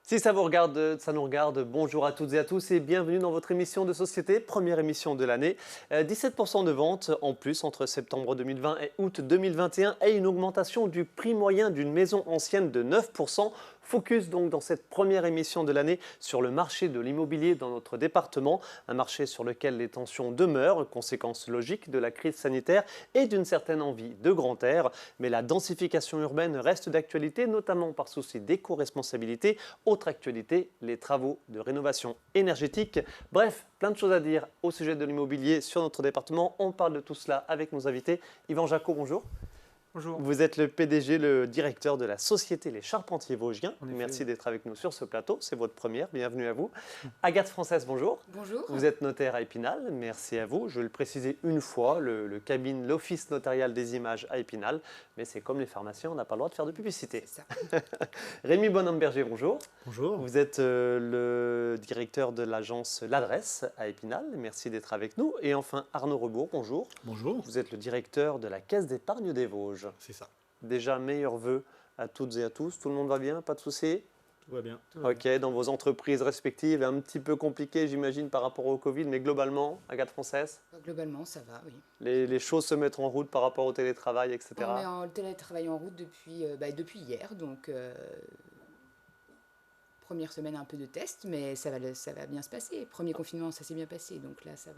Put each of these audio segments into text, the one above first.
Si ça vous regarde, ça nous regarde, bonjour à toutes et à tous et bienvenue dans votre émission de société, première émission de l'année. 17% de ventes en plus entre septembre 2020 et août 2021 et une augmentation du prix moyen d'une maison ancienne de 9%. Focus donc dans cette première émission de l'année sur le marché de l'immobilier dans notre département, un marché sur lequel les tensions demeurent, conséquence logique de la crise sanitaire et d'une certaine envie de grand air. Mais la densification urbaine reste d'actualité, notamment par souci d'éco-responsabilité. Autre actualité, les travaux de rénovation énergétique. Bref, plein de choses à dire au sujet de l'immobilier sur notre département. On parle de tout cela avec nos invités. Yvan Jacot, bonjour. Bonjour. Vous êtes le PDG, le directeur de la société Les Charpentiers Vosgiens. En effet, Merci oui. d'être avec nous sur ce plateau. C'est votre première. Bienvenue à vous. Agathe Française, bonjour. Bonjour. Vous êtes notaire à Épinal. Merci à vous. Je vais le préciser une fois, l'office notarial des images à Épinal. Mais c'est comme les pharmaciens, on n'a pas le droit de faire de publicité. C'est ça. Rémi Bonhomme-Berger, bonjour. Bonjour. Vous êtes le directeur de l'agence L'Adresse à Épinal. Merci d'être avec nous. Et enfin, Arnaud Rebourg, bonjour. Bonjour. Vous êtes le directeur de la Caisse d'épargne des Vosges. C'est ça. Déjà, meilleurs vœux à toutes et à tous. Tout le monde va bien, pas de soucis? Tout va bien. Ok, dans vos entreprises respectives, un petit peu compliqué, j'imagine, par rapport au Covid, mais globalement, Agathe Française, Globalement, ça va, oui. les choses se mettent en route par rapport au télétravail, etc. On est en télétravail en route depuis hier, donc première semaine un peu de test, mais ça va bien se passer. Premier confinement, ça s'est bien passé, donc là, ça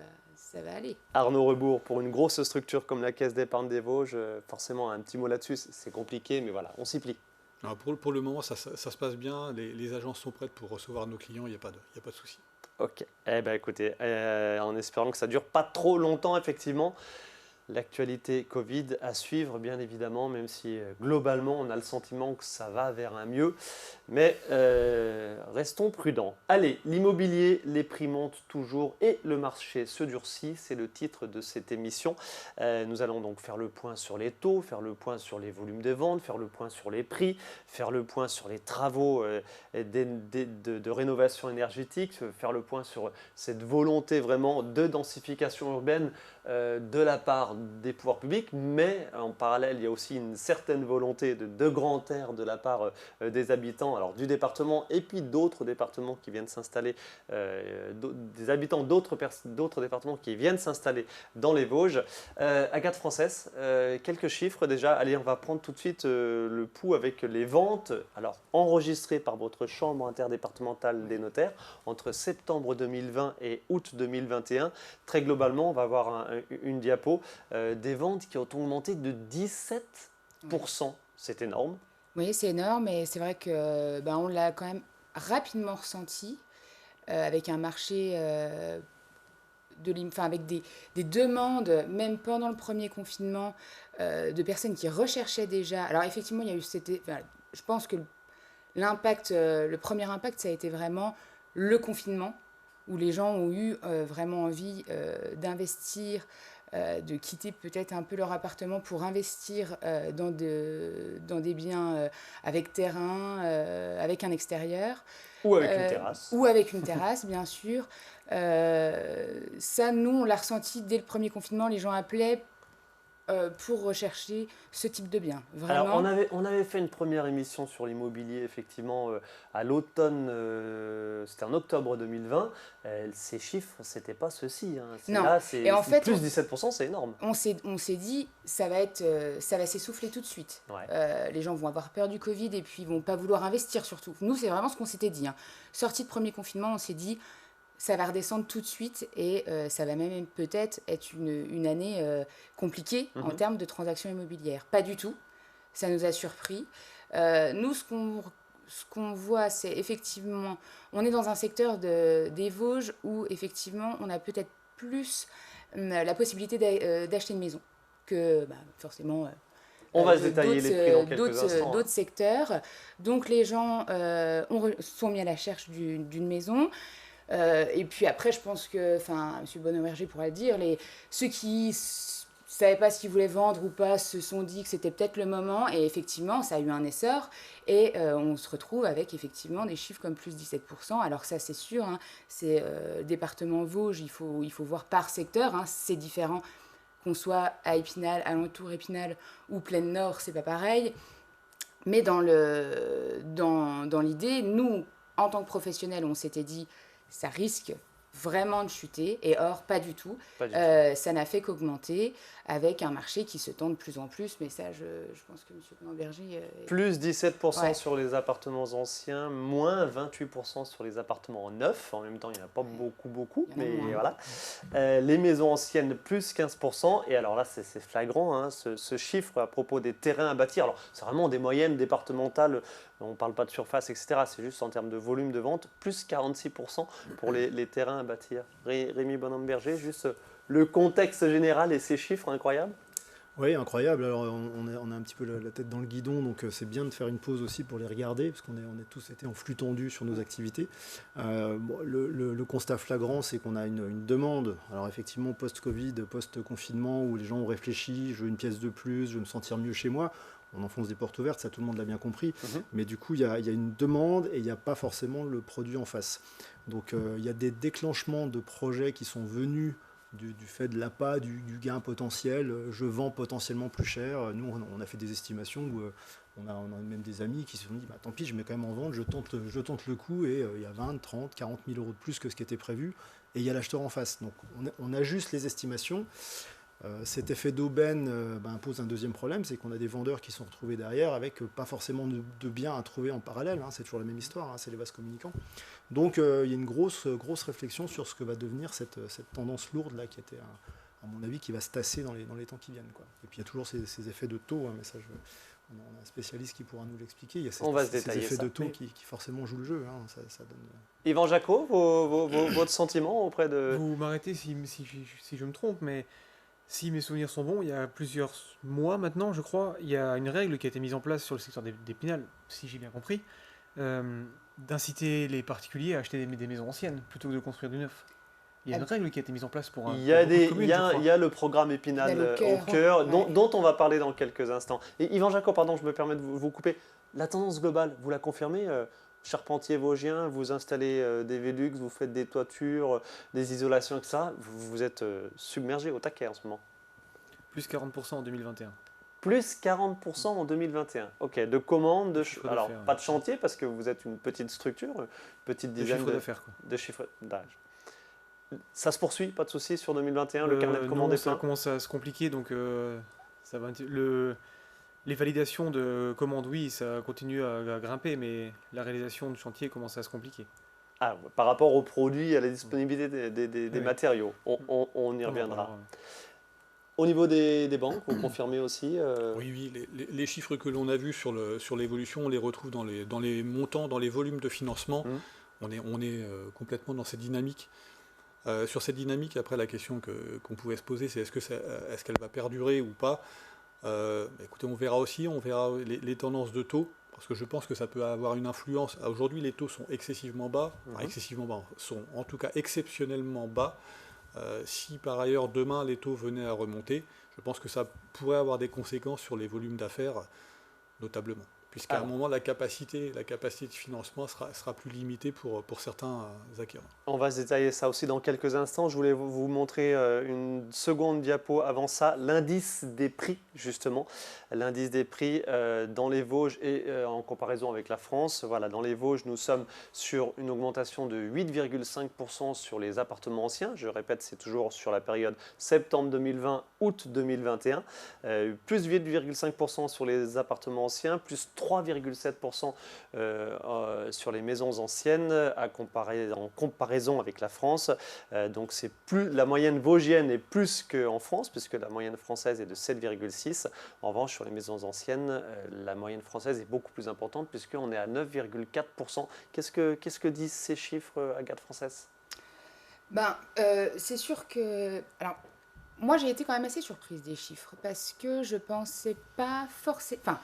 va aller. Arnaud Rebourg, pour une grosse structure comme la Caisse d'épargne des Vosges, forcément, un petit mot là-dessus, c'est compliqué, mais voilà, on s'y plie. Alors pour le moment, ça se passe bien. Les agences sont prêtes pour recevoir nos clients. Il n'y a pas de souci. Ok, eh ben écoutez, en espérant que ça dure pas trop longtemps, effectivement. L'actualité Covid à suivre, bien évidemment, même si globalement, on a le sentiment que ça va vers un mieux. Mais restons prudents. Allez, l'immobilier, les prix montent toujours et le marché se durcit. C'est le titre de cette émission. Nous allons donc faire le point sur les taux, faire le point sur les volumes de vente, faire le point sur les prix, faire le point sur les travaux de rénovation énergétique, faire le point sur cette volonté vraiment de densification urbaine de la part des pouvoirs publics, mais en parallèle, il y a aussi une certaine volonté de grand air de la part des habitants, alors du département et puis d'autres départements qui viennent s'installer, des habitants d'autres départements qui viennent s'installer dans les Vosges. Agathe Française, quelques chiffres déjà. Allez, on va prendre tout de suite le pouls avec les ventes, alors enregistrées par votre chambre interdépartementale des notaires entre septembre 2020 et août 2021. Très globalement, on va avoir une diapo des ventes qui ont augmenté de 17%. C'est énorme. Oui, c'est énorme, et c'est vrai que on l'a quand même rapidement ressenti avec un marché avec des demandes, même pendant le premier confinement, de personnes qui recherchaient déjà. Alors effectivement, il y a eu je pense que le premier impact, ça a été vraiment le confinement, où les gens ont eu vraiment envie d'investir, de quitter peut-être un peu leur appartement pour investir dans des biens avec terrain, avec un extérieur. Ou avec une terrasse. Ou avec une terrasse, bien sûr. Ça, nous, on l'a ressenti dès le premier confinement. Les gens appelaient pour rechercher ce type de bien. Vraiment. Alors, on avait fait une première émission sur l'immobilier, effectivement, à l'automne, c'était en octobre 2020. Ces chiffres, c'était pas ceux-ci. Hein. Non. Là, Et en fait, plus 17%, c'est énorme. On s'est dit, ça va s'essouffler tout de suite. Ouais. Les gens vont avoir peur du Covid et puis ils vont pas vouloir investir surtout. Nous, c'est vraiment ce qu'on s'était dit. Hein. Sortie de premier confinement, on s'est dit, ça va redescendre tout de suite et ça va même peut-être être une année compliquée en termes de transactions immobilières. Pas du tout. Ça nous a surpris. Nous, ce qu'on voit, c'est effectivement, on est dans un secteur des Vosges où effectivement, on a peut-être plus la possibilité d'acheter une maison que forcément on va se détailler les prix dans quelques instants. D'autres secteurs. Donc les gens sont mis à la recherche d'une maison. Et puis après, je pense que, M. Bonhomme-Berger pourra le dire, ceux qui savaient pas s'ils voulaient vendre ou pas se sont dit que c'était peut-être le moment, et effectivement, ça a eu un essor, et on se retrouve avec effectivement des chiffres comme plus 17%. Alors ça, c'est sûr, hein, c'est département Vosges, il faut voir par secteur, hein, c'est différent qu'on soit à Épinal, alentour Épinal ou Plaine Nord, c'est pas pareil. Mais dans l'idée, nous, en tant que professionnel, on s'était dit, ça risque vraiment de chuter, et or, pas du tout. Pas du tout. Ça n'a fait qu'augmenter avec un marché qui se tend de plus en plus, mais ça, je pense que M. Conan-Berger... Plus 17% Ouais. sur les appartements anciens, moins 28% sur les appartements neufs. En même temps, il n'y en a pas beaucoup, Il y en a mais moins. voilà. Les maisons anciennes, plus 15%. Et alors là, c'est flagrant, hein, ce chiffre à propos des terrains à bâtir. Alors, c'est vraiment des moyennes départementales. On ne parle pas de surface, etc. C'est juste en termes de volume de vente, plus 46% pour les terrains à bâtir. Rémi Bonhomme-Berger, juste le contexte général et ces chiffres incroyables. Oui, incroyable. Alors, on a un petit peu la tête dans le guidon, donc c'est bien de faire une pause aussi pour les regarder, parce on est tous été en flux tendu sur nos activités. Le constat flagrant, c'est qu'on a une demande, alors effectivement post-Covid, post-confinement, où les gens ont réfléchi, je veux une pièce de plus, je veux me sentir mieux chez moi. On enfonce des portes ouvertes, ça tout le monde l'a bien compris. Mais du coup, il y a une demande et il n'y a pas forcément le produit en face. Donc, il y a des déclenchements de projets qui sont venus du fait de l'appât, du gain potentiel, je vends potentiellement plus cher. Nous, on a fait des estimations où on a même des amis qui se sont dit bah, tant pis, je mets quand même en vente, je tente le coup et il y a 20, 30, 40 000 euros de plus que ce qui était prévu et il y a l'acheteur en face. Donc on ajuste les estimations. Cet effet d'aubaine pose un deuxième problème, c'est qu'on a des vendeurs qui sont retrouvés derrière avec pas forcément de biens à trouver en parallèle, hein, c'est toujours la même histoire, hein, c'est les vases communicants. Donc il y a une grosse réflexion sur ce que va devenir cette tendance lourde là, qui était, à mon avis, qui va se tasser dans les temps qui viennent, quoi. Et puis il y a toujours ces effets de taux, hein, mais ça, on a un spécialiste qui pourra nous l'expliquer. Il y a ces effets de taux qui forcément jouent le jeu, hein, ça donne... Yvan Jacot, votre sentiment auprès de... Vous m'arrêtez si je me trompe, mais si mes souvenirs sont bons, il y a plusieurs mois maintenant, je crois, il y a une règle qui a été mise en place sur le secteur d'Épinal, si j'ai bien compris, d'inciter les particuliers à acheter des maisons anciennes plutôt que de construire du neuf. Il y a une règle qui a été mise en place pour Il y a le programme Épinal au cœur, ouais. dont on va parler dans quelques instants. Et Yvan Jacot, pardon, je me permets de vous couper. La tendance globale, vous la confirmez charpentier vosgien, vous installez des Velux, vous faites des toitures, des isolations, etc. Vous êtes submergé au taquet en ce moment. Plus 40% en 2021. Plus 40% en 2021. Ok, de commandes, alors pas de ouais. chantier parce que vous êtes une petite structure, une petite De dizaine chiffre d'affaires, quoi. de chiffres d'âge. Ça se poursuit, pas de souci sur 2021, le carnet de commandes non, est plein. ça commence à se compliquer, donc ça va. Les validations de commandes, oui, ça continue à grimper, mais la réalisation du chantier commence à se compliquer. Ah, par rapport aux produits, à la disponibilité des Oui. matériaux, on y reviendra. Au niveau des banques, vous confirmez aussi Oui, les chiffres que l'on a vus sur l'évolution, on les retrouve dans les montants, dans les volumes de financement. On est complètement dans cette dynamique. Sur cette dynamique, après, la question qu'on pouvait se poser, c'est est-ce qu'elle va perdurer ou pas. Écoutez, on verra les tendances de taux, parce que je pense que ça peut avoir une influence. Aujourd'hui, les taux sont excessivement bas, sont en tout cas exceptionnellement bas. Si par ailleurs demain les taux venaient à remonter, je pense que ça pourrait avoir des conséquences sur les volumes d'affaires, notablement. Puisqu'à un moment, la capacité de financement sera plus limitée pour certains acquéreurs. On va se détailler ça aussi dans quelques instants. Je voulais vous montrer une seconde diapo avant ça, l'indice des prix, justement. L'indice des prix dans les Vosges et en comparaison avec la France. Voilà, dans les Vosges, nous sommes sur une augmentation de 8,5% sur les appartements anciens. Je répète, c'est toujours sur la période septembre 2020, août 2021. Plus 8,5% sur les appartements anciens, plus 3,7% sur les maisons anciennes en comparaison avec la France. Donc c'est plus, la moyenne vosgienne est plus qu'en France, puisque la moyenne française est de 7,6. En revanche, sur les maisons anciennes, la moyenne française est beaucoup plus importante, puisqu'on est à 9,4%. Qu'est-ce que disent ces chiffres, Agathe Frances ? C'est sûr que... Alors, moi, j'ai été quand même assez surprise des chiffres, parce que je pensais pas forcément... Enfin,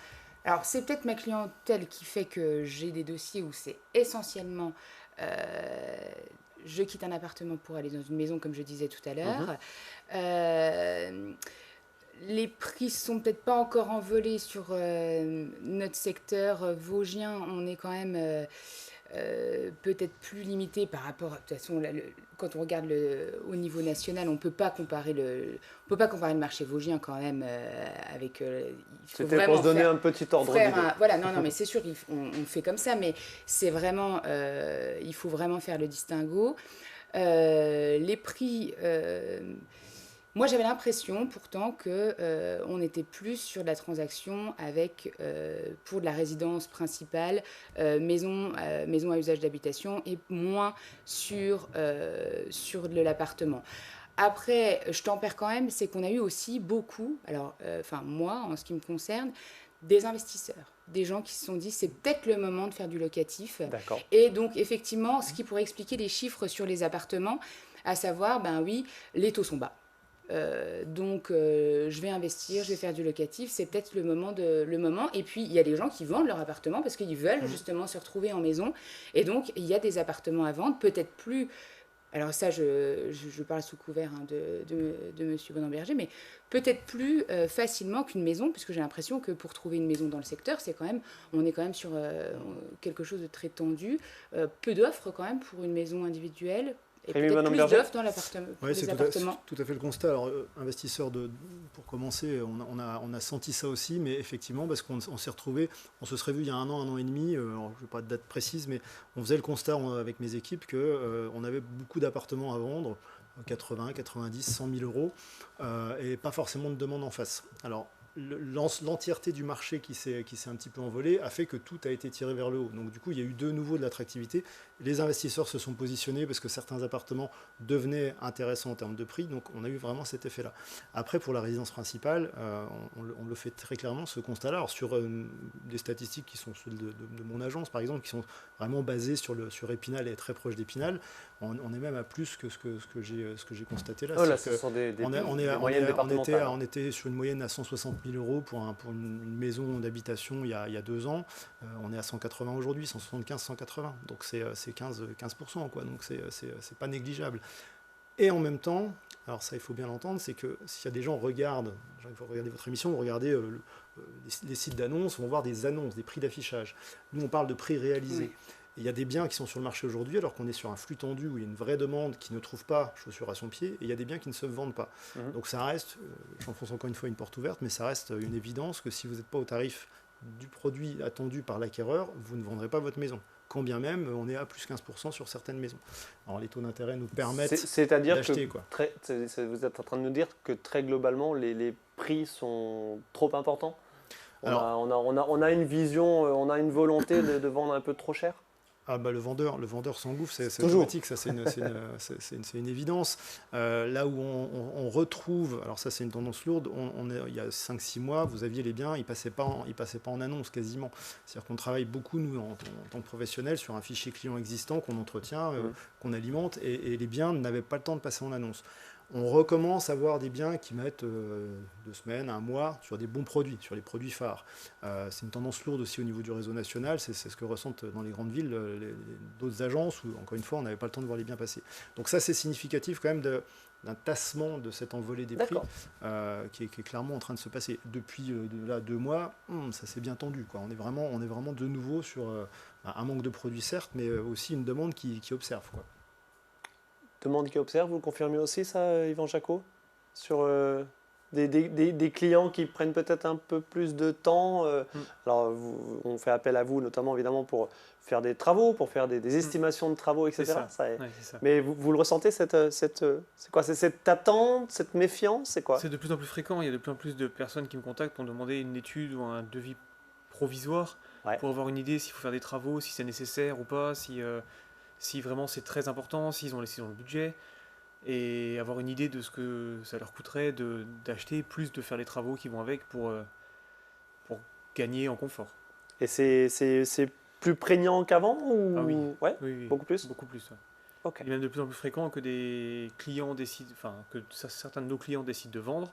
alors, c'est peut-être ma clientèle qui fait que j'ai des dossiers où c'est essentiellement... je quitte un appartement pour aller dans une maison, comme je disais tout à l'heure. Les prix sont peut-être pas encore envolés sur notre secteur vosgien. On est quand même peut-être plus limité par rapport à, de toute façon, quand on regarde au niveau national, on peut pas comparer le marché vosgien quand même avec. Il faut C'était vraiment pour se donner faire- un petit ordre d'idée. Voilà, non, mais c'est sûr, on fait comme ça, mais c'est vraiment, il faut vraiment faire le distinguo. Les prix. Moi, j'avais l'impression pourtant que on était plus sur de la transaction avec, pour de la résidence principale, maison à usage d'habitation, et moins sur de l'appartement. Après, je tempère quand même, c'est qu'on a eu aussi beaucoup, alors, enfin moi, en ce qui me concerne, des investisseurs, des gens qui se sont dit c'est peut-être le moment de faire du locatif. D'accord. Et donc, effectivement, ce qui pourrait expliquer les chiffres sur les appartements, à savoir, ben oui, les taux sont bas. Donc, je vais investir, je vais faire du locatif, c'est peut-être le moment. Et puis, il y a des gens qui vendent leur appartement parce qu'ils veulent justement se retrouver en maison. Et donc, il y a des appartements à vendre, peut-être plus. Alors ça, je parle sous couvert de Monsieur Bonamberger, mais peut-être plus facilement qu'une maison, puisque j'ai l'impression que pour trouver une maison dans le secteur, on est quand même sur quelque chose de très tendu. Peu d'offres quand même pour une maison individuelle. Et Rémi peut-être plus Bonamberger d'offres dans l'appartement, pour Oui, les c'est appartements. tout à fait le constat. Alors, investisseurs, pour commencer, on a senti ça aussi, mais effectivement, parce qu'on s'est retrouvé, on se serait vu il y a un an et demi, alors, je ne veux pas de date précise, mais on faisait le constat avec mes équipes qu'on avait beaucoup d'appartements à vendre, 80, 90, 100 000 euros, et pas forcément de demande en face. Alors, l'entièreté du marché qui s'est un petit peu envolé a fait que tout a été tiré vers le haut. Donc du coup, il y a eu de nouveau de l'attractivité. Les investisseurs se sont positionnés parce que certains appartements devenaient intéressants en termes de prix. Donc on a eu vraiment cet effet-là. Après, pour la résidence principale, on le fait très clairement, ce constat-là. Alors sur des statistiques qui sont celles de mon agence, par exemple, qui sont vraiment basées sur Épinal et très proches d'Épinal, on est même à plus que ce que j'ai constaté là. Oh là, ce sont des moyennes départementales. On était sur une moyenne à 160 000 euros pour une maison d'habitation il y a 2 ans. On est à 180 aujourd'hui, 175, 180. Donc c'est 15%, quoi. Donc c'est pas négligeable. Et en même temps, alors ça il faut bien l'entendre, c'est que s'il y a des gens regardez votre émission, vous regardez les sites d'annonces, vont voir des annonces, des prix d'affichage. Nous on parle de prix réalisés. Oui. Il y a des biens qui sont sur le marché aujourd'hui alors qu'on est sur un flux tendu où il y a une vraie demande qui ne trouve pas chaussure à son pied, et il y a des biens qui ne se vendent pas. Donc ça reste, j'enfonce encore une fois une porte ouverte, mais ça reste une évidence que si vous n'êtes pas au tarif du produit attendu par l'acquéreur, vous ne vendrez pas votre maison. Quand bien même, on est à plus 15% sur certaines maisons. Alors les taux d'intérêt nous permettent d'acheter. Vous êtes en train de nous dire que très globalement, les prix sont trop importants. On a une vision, on a une volonté de vendre un peu trop cher. Ah bah le vendeur s'engouffre, c'est automatique, ça c'est une évidence. Là où on retrouve, alors ça c'est une tendance lourde, il y a 5-6 mois, vous aviez les biens, ils passaient pas en annonce quasiment. C'est-à-dire qu'on travaille beaucoup, nous, en tant que professionnels, sur un fichier client existant qu'on entretient, qu'on alimente, et les biens n'avaient pas le temps de passer en annonce. On recommence à voir des biens qui mettent 2 semaines, 1 mois sur des bons produits, sur les produits phares. C'est une tendance lourde aussi au niveau du réseau national, c'est ce que ressentent dans les grandes villes d'autres agences où, encore une fois, on n'avait pas le temps de voir les biens passer. Donc ça, c'est significatif quand même d'un tassement de cette envolée des prix qui est clairement en train de se passer. Depuis 2 mois, ça s'est bien tendu, quoi. On est vraiment de nouveau sur un manque de produits, certes, mais aussi une demande qui observe, quoi. Demande qui observe, vous le confirmez aussi ça, Yvan Jacot, sur des clients qui prennent peut-être un peu plus de temps. Alors, on fait appel à vous, notamment évidemment pour faire des travaux, pour faire des estimations de travaux, etc. C'est ça. Mais vous le ressentez, c'est quoi? C'est cette attente, cette méfiance, c'est quoi? C'est de plus en plus fréquent. Il y a de plus en plus de personnes qui me contactent pour demander une étude ou un devis provisoire pour avoir une idée s'il faut faire des travaux, si c'est nécessaire ou pas, si vraiment c'est très important, s'ils ont laissé dans le budget, et avoir une idée de ce que ça leur coûterait d'acheter, plus de faire les travaux qui vont avec pour gagner en confort. Et c'est plus prégnant qu'avant ou... Ah oui. Ouais, oui. Beaucoup plus. Beaucoup plus. Ouais. Okay. Il est même de plus en plus fréquent que des clients que certains de nos clients décident de vendre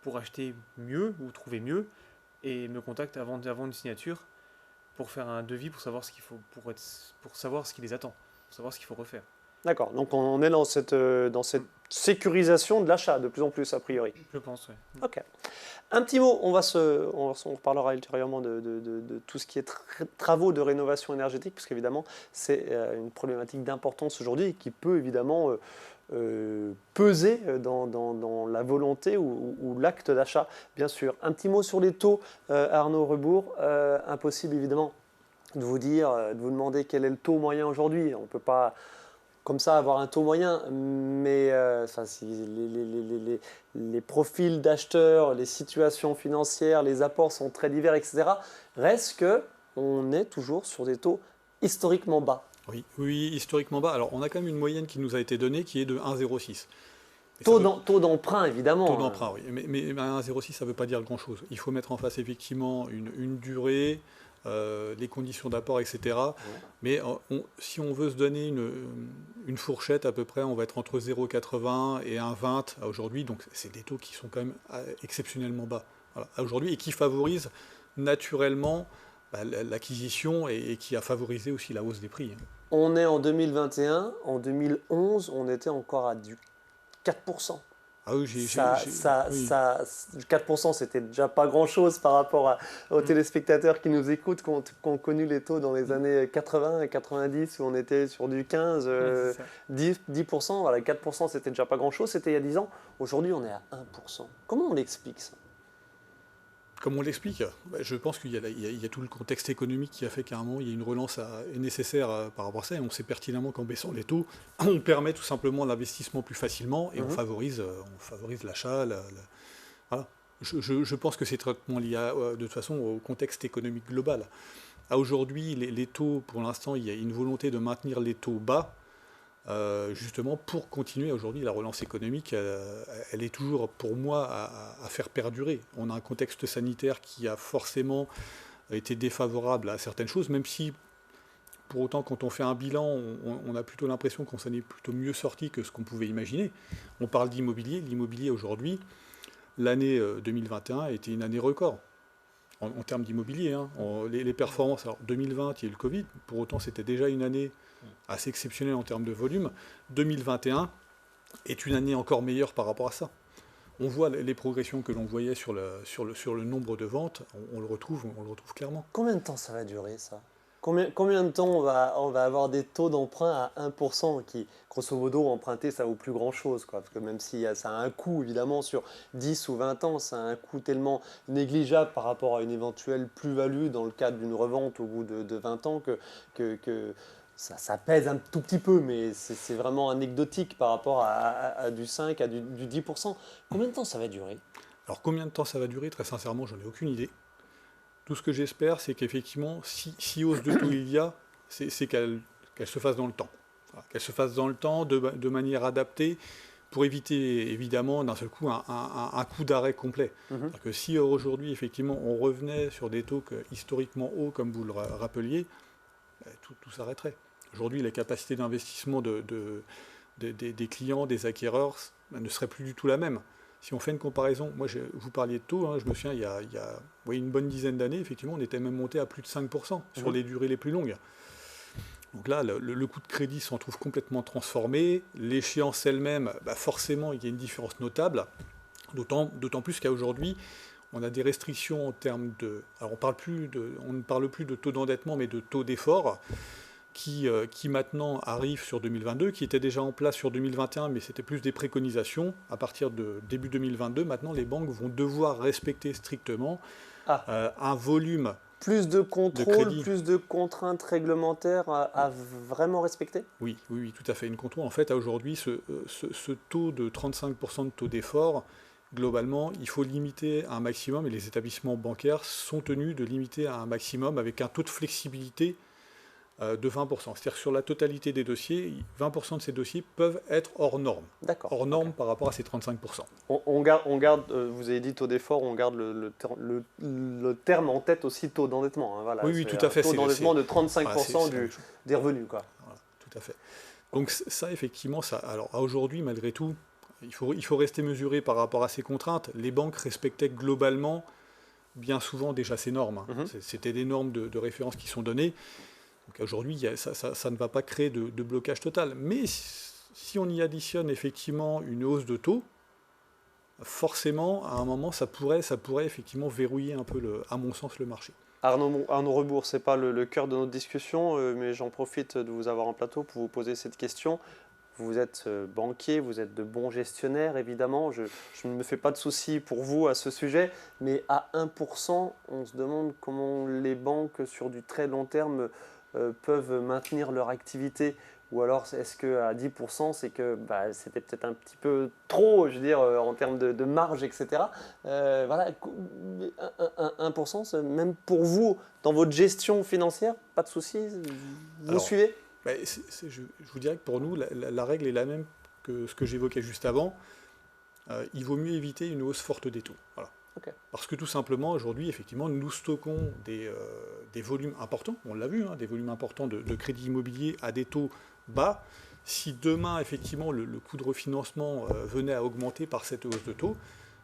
pour acheter mieux ou trouver mieux, et me contactent avant une signature pour faire un devis, pour savoir ce qu'il faut, pour savoir ce qui les attend, pour savoir ce qu'il faut refaire. D'accord, donc on est dans cette sécurisation de l'achat de plus en plus, a priori. Je pense, oui. Ok. Un petit mot, on reparlera ultérieurement de tout ce qui est travaux de rénovation énergétique, parce qu'évidemment, c'est une problématique d'importance aujourd'hui qui peut évidemment peser dans la volonté ou l'acte d'achat, bien sûr. Un petit mot sur les taux, Arnaud Rebourg. Impossible évidemment de vous demander quel est le taux moyen aujourd'hui. On ne peut pas comme ça avoir un taux moyen, mais si les profils d'acheteurs, les situations financières, les apports sont très divers, etc. Reste qu'on est toujours sur des taux historiquement bas. Oui, historiquement bas. Alors on a quand même une moyenne qui nous a été donnée qui est de 1,06. Taux d'emprunt, évidemment. Taux d'emprunt, oui. Mais 1,06, ça ne veut pas dire grand-chose. Il faut mettre en face effectivement une durée, les conditions d'apport, etc. Ouais. Mais si on veut se donner une fourchette, à peu près, on va être entre 0,80 et 1,20 aujourd'hui. Donc c'est des taux qui sont quand même exceptionnellement bas aujourd'hui et qui favorisent naturellement l'acquisition et qui a favorisé aussi la hausse des prix. On est en 2021. En 2011, on était encore à du 4%. Ah oui, 4%, c'était déjà pas grand-chose par rapport aux téléspectateurs qui nous écoutent, qui ont connu les taux dans les années 80 et 90, où on était sur du 15, 10%. Voilà, 4%, c'était déjà pas grand-chose, c'était il y a 10 ans. Aujourd'hui, on est à 1%. Comment on l'explique, ça ? Comment on l'explique ? Je pense qu'il y a tout le contexte économique qui a fait qu'à un moment, il y a une relance nécessaire par rapport à ça. Et on sait pertinemment qu'en baissant les taux, on permet tout simplement l'investissement plus facilement et on favorise l'achat. Voilà. Je pense que c'est traitement lié de toute façon au contexte économique global. Aujourd'hui, les taux, pour l'instant, il y a une volonté de maintenir les taux bas. Justement pour continuer aujourd'hui la relance économique, elle est toujours pour moi à faire perdurer. On a un contexte sanitaire qui a forcément été défavorable à certaines choses, même si pour autant quand on fait un bilan, on a plutôt l'impression qu'on s'en est plutôt mieux sorti que ce qu'on pouvait imaginer. On parle d'immobilier, l'immobilier aujourd'hui, l'année 2021 a été une année record. En termes d'immobilier, hein. Les performances, alors 2020, il y a eu le Covid, pour autant c'était déjà une année assez exceptionnelle en termes de volume. 2021 est une année encore meilleure par rapport à ça. On voit les progressions que l'on voyait sur le nombre de ventes, on le retrouve clairement. Combien de temps ça va durer, ça ? Combien de temps on va avoir des taux d'emprunt à 1% qui, grosso modo, emprunter, ça vaut plus grand-chose, quoi. Parce que même si ça a un coût, évidemment, sur 10 ou 20 ans, ça a un coût tellement négligeable par rapport à une éventuelle plus-value dans le cadre d'une revente au bout de 20 ans que ça pèse un tout petit peu, mais c'est vraiment anecdotique par rapport à du 5, à du 10%. Combien de temps ça va durer ? Alors combien de temps ça va durer ? Très sincèrement, j'en ai aucune idée. Tout ce que j'espère, c'est qu'effectivement, si hausse de taux il y a, c'est qu'elle se fasse dans le temps. Voilà, qu'elle se fasse dans le temps, de manière adaptée, pour éviter évidemment d'un seul coup un coup d'arrêt complet. C'est-à-dire que si aujourd'hui, effectivement, on revenait sur des taux historiquement hauts, comme vous le rappeliez, tout s'arrêterait. Aujourd'hui, la capacité d'investissement des clients, des acquéreurs, ne serait plus du tout la même. Si on fait une comparaison, moi vous parliez de taux, hein, je me souviens, il y a une bonne dizaine d'années, effectivement, on était même monté à plus de 5% sur les durées les plus longues. Donc là, le coût de crédit s'en trouve complètement transformé. L'échéance elle-même, forcément, il y a une différence notable, d'autant plus qu'aujourd'hui, on a des restrictions en termes de... Alors on ne parle plus de taux d'endettement, mais de taux d'effort, qui maintenant arrive sur 2022, qui était déjà en place sur 2021, mais c'était plus des préconisations. À partir de début 2022, maintenant, les banques vont devoir respecter strictement un volume plus de contrôle, plus de contraintes réglementaires à vraiment respecter ? Oui, tout à fait. Une contrôle. En fait, aujourd'hui, ce taux de 35% de taux d'effort, globalement, il faut limiter à un maximum, et les établissements bancaires sont tenus de limiter à un maximum avec un taux de flexibilité de 20%. C'est-à-dire que sur la totalité des dossiers, 20% de ces dossiers peuvent être hors norme. D'accord. Hors norme par rapport à ces 35%. On garde vous avez dit taux d'effort, on garde le terme en tête aussi, taux d'endettement. Hein, voilà. Oui, tout à fait. Taux d'endettement de 35% des revenus. Quoi. Voilà, tout à fait. Donc ça, effectivement, alors aujourd'hui, malgré tout, il faut rester mesuré par rapport à ces contraintes. Les banques respectaient globalement, bien souvent, déjà ces normes. C'était des normes de référence qui sont données. Donc aujourd'hui, ça ne va pas créer de blocage total. Mais si on y additionne effectivement une hausse de taux, forcément, à un moment, ça pourrait effectivement verrouiller un peu, à mon sens, le marché. Arnaud Rebourg, ce n'est pas le cœur de notre discussion, mais j'en profite de vous avoir en plateau pour vous poser cette question. Vous êtes banquier, vous êtes de bons gestionnaires, évidemment. Je ne me fais pas de soucis pour vous à ce sujet, mais à 1%, on se demande comment les banques, sur du très long terme, peuvent maintenir leur activité. Ou alors, est-ce qu'à 10%, c'est que c'était peut-être un petit peu trop, je veux dire, en termes de marge, etc. Voilà, 1%, même pour vous, dans votre gestion financière, pas de soucis, vous suivez ? Je vous dirais que pour nous, la règle est la même que ce que j'évoquais juste avant. Il vaut mieux éviter une hausse forte des taux. Voilà. Okay. Parce que tout simplement, aujourd'hui, effectivement, nous stockons des volumes importants, on l'a vu, des volumes importants de crédit immobilier à des taux bas. Si demain, effectivement, le coût de refinancement venait à augmenter par cette hausse de taux,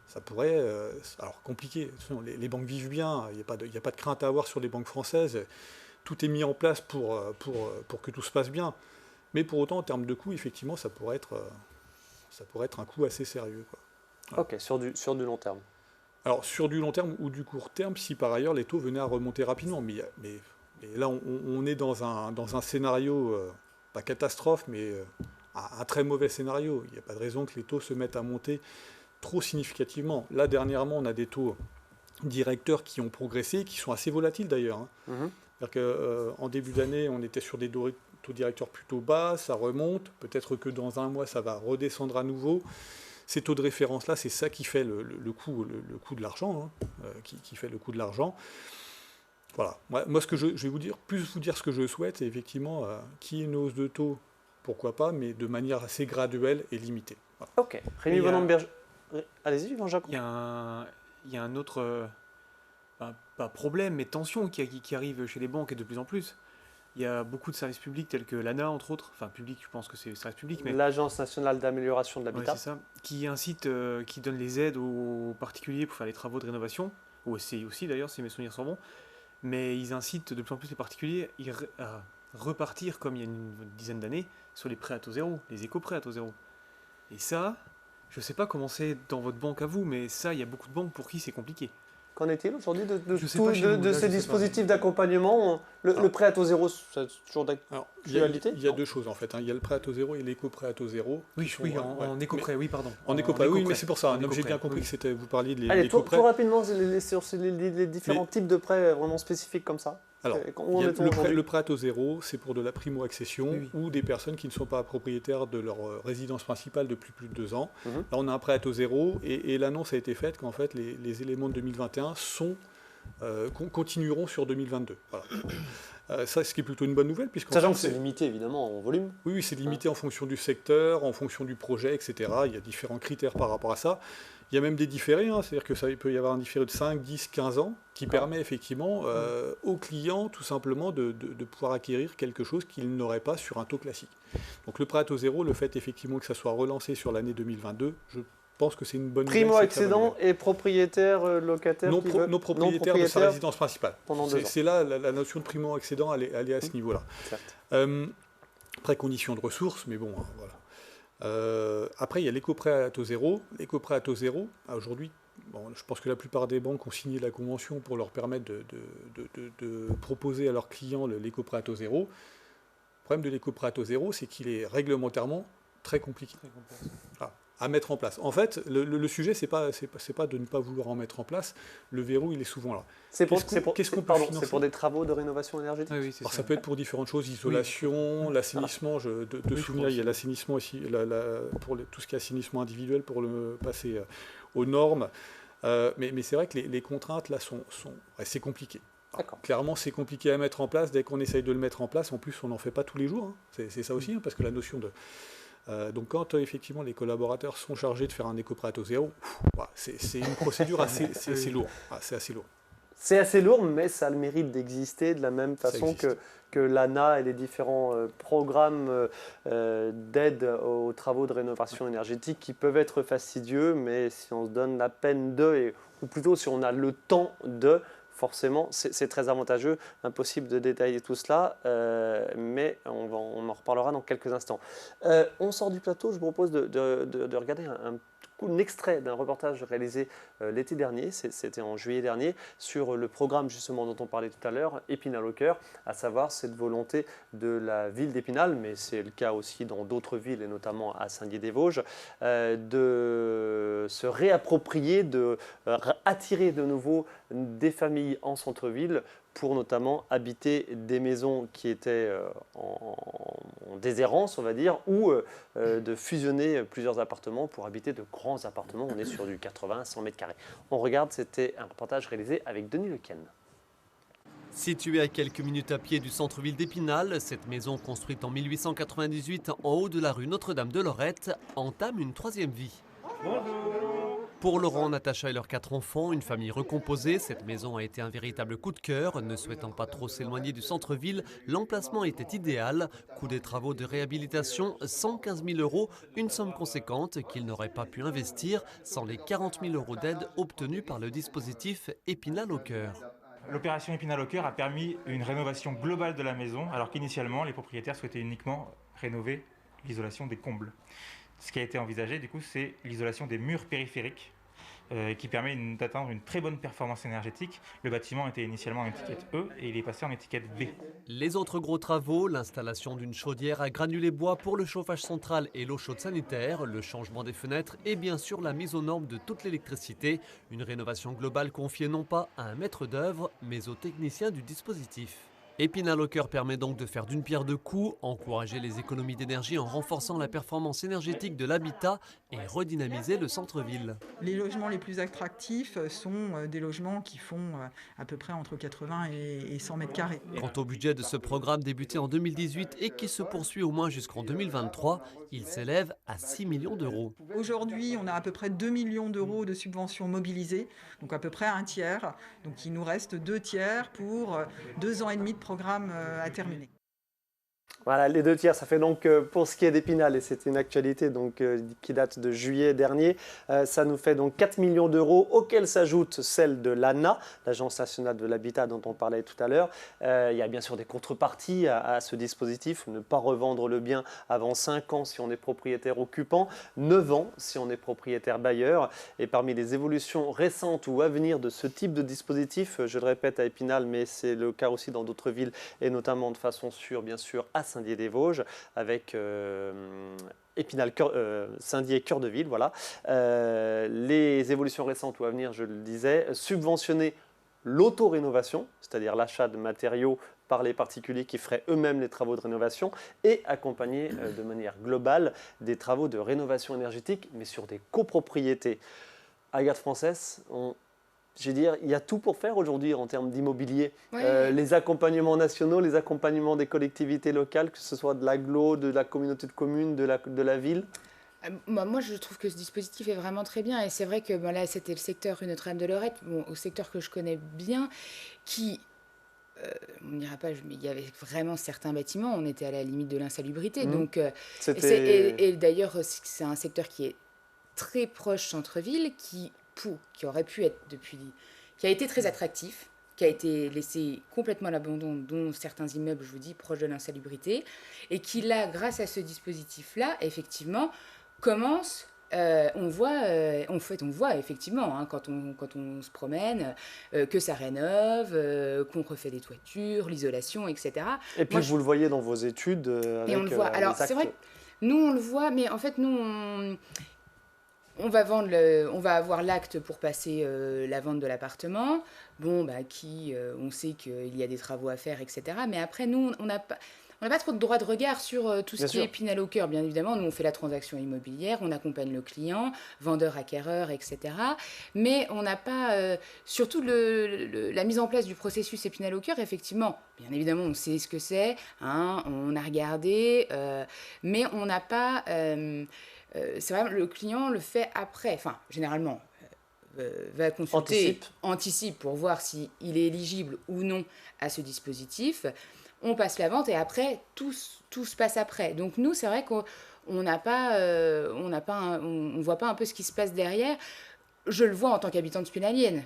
ça pourrait... alors, compliqué. Les banques vivent bien, il n'y a pas de crainte à avoir sur les banques françaises. Tout est mis en place pour que tout se passe bien. Mais pour autant, en termes de coût, effectivement, ça pourrait être un coût assez sérieux, quoi. Voilà. Ok, sur du long terme. Alors, sur du long terme ou du court terme, si par ailleurs les taux venaient à remonter rapidement. Mais là, on est dans un scénario, pas catastrophe, mais un très mauvais scénario. Il n'y a pas de raison que les taux se mettent à monter trop significativement. Là, dernièrement, on a des taux directeurs qui ont progressé, qui sont assez volatiles d'ailleurs. C'est-à-dire qu'en début d'année, on était sur des taux directeurs plutôt bas, ça remonte, peut-être que dans un mois, ça va redescendre à nouveau. Ces taux de référence-là, c'est ça qui fait le coût de l'argent, qui fait le coût de l'argent. Voilà. Moi, ce que je vais vous dire ce que je souhaite, c'est effectivement qu'il y ait une hausse de taux, pourquoi pas, mais de manière assez graduelle et limitée. Voilà. Ok. Rémi Bonhomme-Berger. Allez-y, Jean-Jacques. Il y a un autre... pas problème, mais tension qui arrive chez les banques et de plus en plus. Il y a beaucoup de services publics tels que l'ANA, entre autres, enfin public, je pense que c'est service public, mais l'Agence nationale d'amélioration de l'habitat, c'est ça, qui incite, qui donne les aides aux particuliers pour faire les travaux de rénovation, ou SCI aussi d'ailleurs, si mes souvenirs sont bons, mais ils incitent de plus en plus les particuliers à repartir, comme il y a une dizaine d'années, sur les prêts à taux zéro, les éco-prêts à taux zéro. Et ça, je ne sais pas comment c'est dans votre banque à vous, mais ça, il y a beaucoup de banques pour qui c'est compliqué. Qu'en est-il aujourd'hui de ces dispositifs d'accompagnement? Le prêt à taux zéro, c'est toujours d'actualité? Il y a deux choses en fait. Il y a le prêt à taux zéro et l'éco-prêt à taux zéro. Oui, en éco-prêt, oui, pardon. En éco-prêt, oui, mais c'est pour ça. J'ai bien compris que vous parliez de l'éco-prêt. Allez, tout rapidement sur les différents types de prêts vraiment spécifiques comme ça. Alors, le prêt à taux zéro, c'est pour de la primo-accession ou des personnes qui ne sont pas propriétaires de leur résidence principale depuis plus de 2 ans. Là, on a un prêt à taux zéro et l'annonce a été faite qu'en fait, les éléments de 2021 continueront sur 2022. Voilà. Ça, ce qui est plutôt une bonne nouvelle. Sachant que c'est limité, évidemment, en volume. Oui, c'est limité en fonction du secteur, en fonction du projet, etc. Il y a différents critères par rapport à ça. Il y a même des différés, c'est-à-dire qu'il peut y avoir un différé de 5, 10, 15 ans qui permet effectivement aux clients tout simplement de pouvoir acquérir quelque chose qu'ils n'auraient pas sur un taux classique. Donc le prêt à taux zéro, le fait effectivement que ça soit relancé sur l'année 2022, je pense que c'est une bonne nouvelle. Primo-accédant et propriétaire locataire non propriétaire de sa résidence principale. Pendant 2 ans. C'est là la notion de primo-accédant, elle est à ce niveau-là. Après, conditions de ressources, mais bon, voilà. Après, il y a l'éco-prêt à taux zéro. L'éco-prêt à taux zéro, aujourd'hui, je pense que la plupart des banques ont signé la convention pour leur permettre de proposer à leurs clients l'éco-prêt à taux zéro. Le problème de l'éco-prêt à taux zéro, c'est qu'il est réglementairement très compliqué à mettre en place. En fait, le sujet, c'est pas de ne pas vouloir en mettre en place. Le verrou, il est souvent là. C'est pour des travaux de rénovation énergétique. Oui, alors, ça peut être pour différentes choses, isolation, l'assainissement. De souvenir, il y a l'assainissement aussi, pour tout ce qui est assainissement individuel pour le passer aux normes. Mais c'est vrai que les contraintes là c'est compliqué. Alors, clairement, c'est compliqué à mettre en place. Dès qu'on essaye de le mettre en place, en plus, on n'en fait pas tous les jours. C'est ça aussi, parce que la notion de donc quand effectivement les collaborateurs sont chargés de faire un éco-prêt à taux zéro, c'est une procédure assez lourde. C'est assez lourd. C'est assez lourd, mais ça a le mérite d'exister de la même façon que l'ANA et les différents programmes d'aide aux travaux de rénovation énergétique qui peuvent être fastidieux, mais si on se donne la peine ou plutôt si on a le temps forcément, c'est très avantageux. Impossible de détailler tout cela, mais on en reparlera dans quelques instants. On sort du plateau, je vous propose de regarder un extrait d'un reportage réalisé l'été dernier, c'était en juillet dernier, sur le programme justement dont on parlait tout à l'heure, Épinal au cœur, à savoir cette volonté de la ville d'Épinal, mais c'est le cas aussi dans d'autres villes et notamment à Saint-Dié-des-Vosges, de se réapproprier, attirer de nouveau des familles en centre-ville pour notamment habiter des maisons qui étaient en déshérence, on va dire, ou de fusionner plusieurs appartements pour habiter de grands appartements. On est sur du 80-100 mètres carrés. On regarde, c'était un reportage réalisé avec Denis Lequen. Située à quelques minutes à pied du centre-ville d'Épinal, cette maison construite en 1898 en haut de la rue Notre-Dame de Lorette entame une troisième vie. Pour Laurent, Natacha et leurs 4 enfants, une famille recomposée, cette maison a été un véritable coup de cœur. Ne souhaitant pas trop s'éloigner du centre-ville, l'emplacement était idéal. Coût des travaux de réhabilitation, 115 000 €, une somme conséquente qu'ils n'auraient pas pu investir sans les 40 000 € d'aide obtenus par le dispositif Épinal au cœur. L'opération Épinal au cœur a permis une rénovation globale de la maison, alors qu'initialement, les propriétaires souhaitaient uniquement rénover l'isolation des combles. Ce qui a été envisagé, du coup, c'est l'isolation des murs périphériques, qui permet d'atteindre une très bonne performance énergétique. Le bâtiment était initialement en étiquette E et il est passé en étiquette B. Les autres gros travaux, l'installation d'une chaudière à granulés bois pour le chauffage central et l'eau chaude sanitaire, le changement des fenêtres et bien sûr la mise aux normes de toute l'électricité. Une rénovation globale confiée non pas à un maître d'œuvre, mais aux techniciens du dispositif. Épinal au cœur permet donc de faire d'une pierre deux coups, encourager les économies d'énergie en renforçant la performance énergétique de l'habitat et redynamiser le centre-ville. Les logements les plus attractifs sont des logements qui font à peu près entre 80 et 100 mètres carrés. Quant au budget de ce programme débuté en 2018 et qui se poursuit au moins jusqu'en 2023, il s'élève à 6 millions €. Aujourd'hui, on a à peu près 2 millions € de subventions mobilisées, donc à peu près un tiers. Donc il nous reste 2 tiers pour 2 ans et demi de programme à terminer. Voilà, les 2 tiers, ça fait donc pour ce qui est d'Épinal, et c'est une actualité donc, qui date de juillet dernier, ça nous fait donc 4 millions d'euros, auxquels s'ajoute celle de l'ANA, l'Agence nationale de l'habitat dont on parlait tout à l'heure. Il y a bien sûr des contreparties à ce dispositif, ne pas revendre le bien avant 5 ans si on est propriétaire occupant, 9 ans si on est propriétaire bailleur. Et parmi les évolutions récentes ou à venir de ce type de dispositif, je le répète à Épinal, mais c'est le cas aussi dans d'autres villes, et notamment de façon sûre, bien sûr, à Saint-Dié-des-Vosges, avec Épinal, Saint-Dié, cœur de ville. Voilà. Les évolutions récentes ou à venir, je le disais, subventionner l'auto-rénovation, c'est-à-dire l'achat de matériaux par les particuliers qui feraient eux-mêmes les travaux de rénovation, et accompagner de manière globale des travaux de rénovation énergétique, mais sur des copropriétés. À Garde Française, je veux dire, il y a tout pour faire aujourd'hui en termes d'immobilier. Ouais. Les accompagnements nationaux, les accompagnements des collectivités locales, que ce soit de l'agglo, de la communauté de communes, de la ville. Moi, je trouve que ce dispositif est vraiment très bien. Et c'est vrai que là, c'était le secteur rue Notre-Dame de Lorette, au secteur que je connais bien, qui, on ne dira pas, mais il y avait vraiment certains bâtiments, on était à la limite de l'insalubrité. Donc, et d'ailleurs, c'est un secteur qui est très proche centre-ville, qui aurait pu être qui a été très attractif, qui a été laissé complètement à l'abandon, dont certains immeubles, je vous dis, proches de l'insalubrité, et qui là, grâce à ce dispositif-là, effectivement, commence. On voit effectivement, hein, quand on se promène, que ça rénove, qu'on refait les toitures, l'isolation, etc. Et puis vous le voyez dans vos études. Et on le voit. Alors c'est vrai que nous on le voit, mais en fait nous on va avoir l'acte pour passer la vente de l'appartement. On sait qu'il y a des travaux à faire, etc. Mais après, nous, on n'a pas trop de droit de regard sur tout ce qui est Épinal au cœur. Bien évidemment, nous, on fait la transaction immobilière, on accompagne le client, vendeur, acquéreur, etc. Mais on n'a pas... surtout la mise en place du processus Épinal au cœur, effectivement, bien évidemment, on sait ce que c'est, hein, on a regardé, mais on n'a pas... c'est vrai, le client le fait après, enfin, généralement, va consulter, anticipe pour voir s'il est éligible ou non à ce dispositif. On passe la vente et après, tout se passe après. Donc nous, c'est vrai qu'on ne voit pas un peu ce qui se passe derrière. Je le vois en tant qu'habitante spinalienne,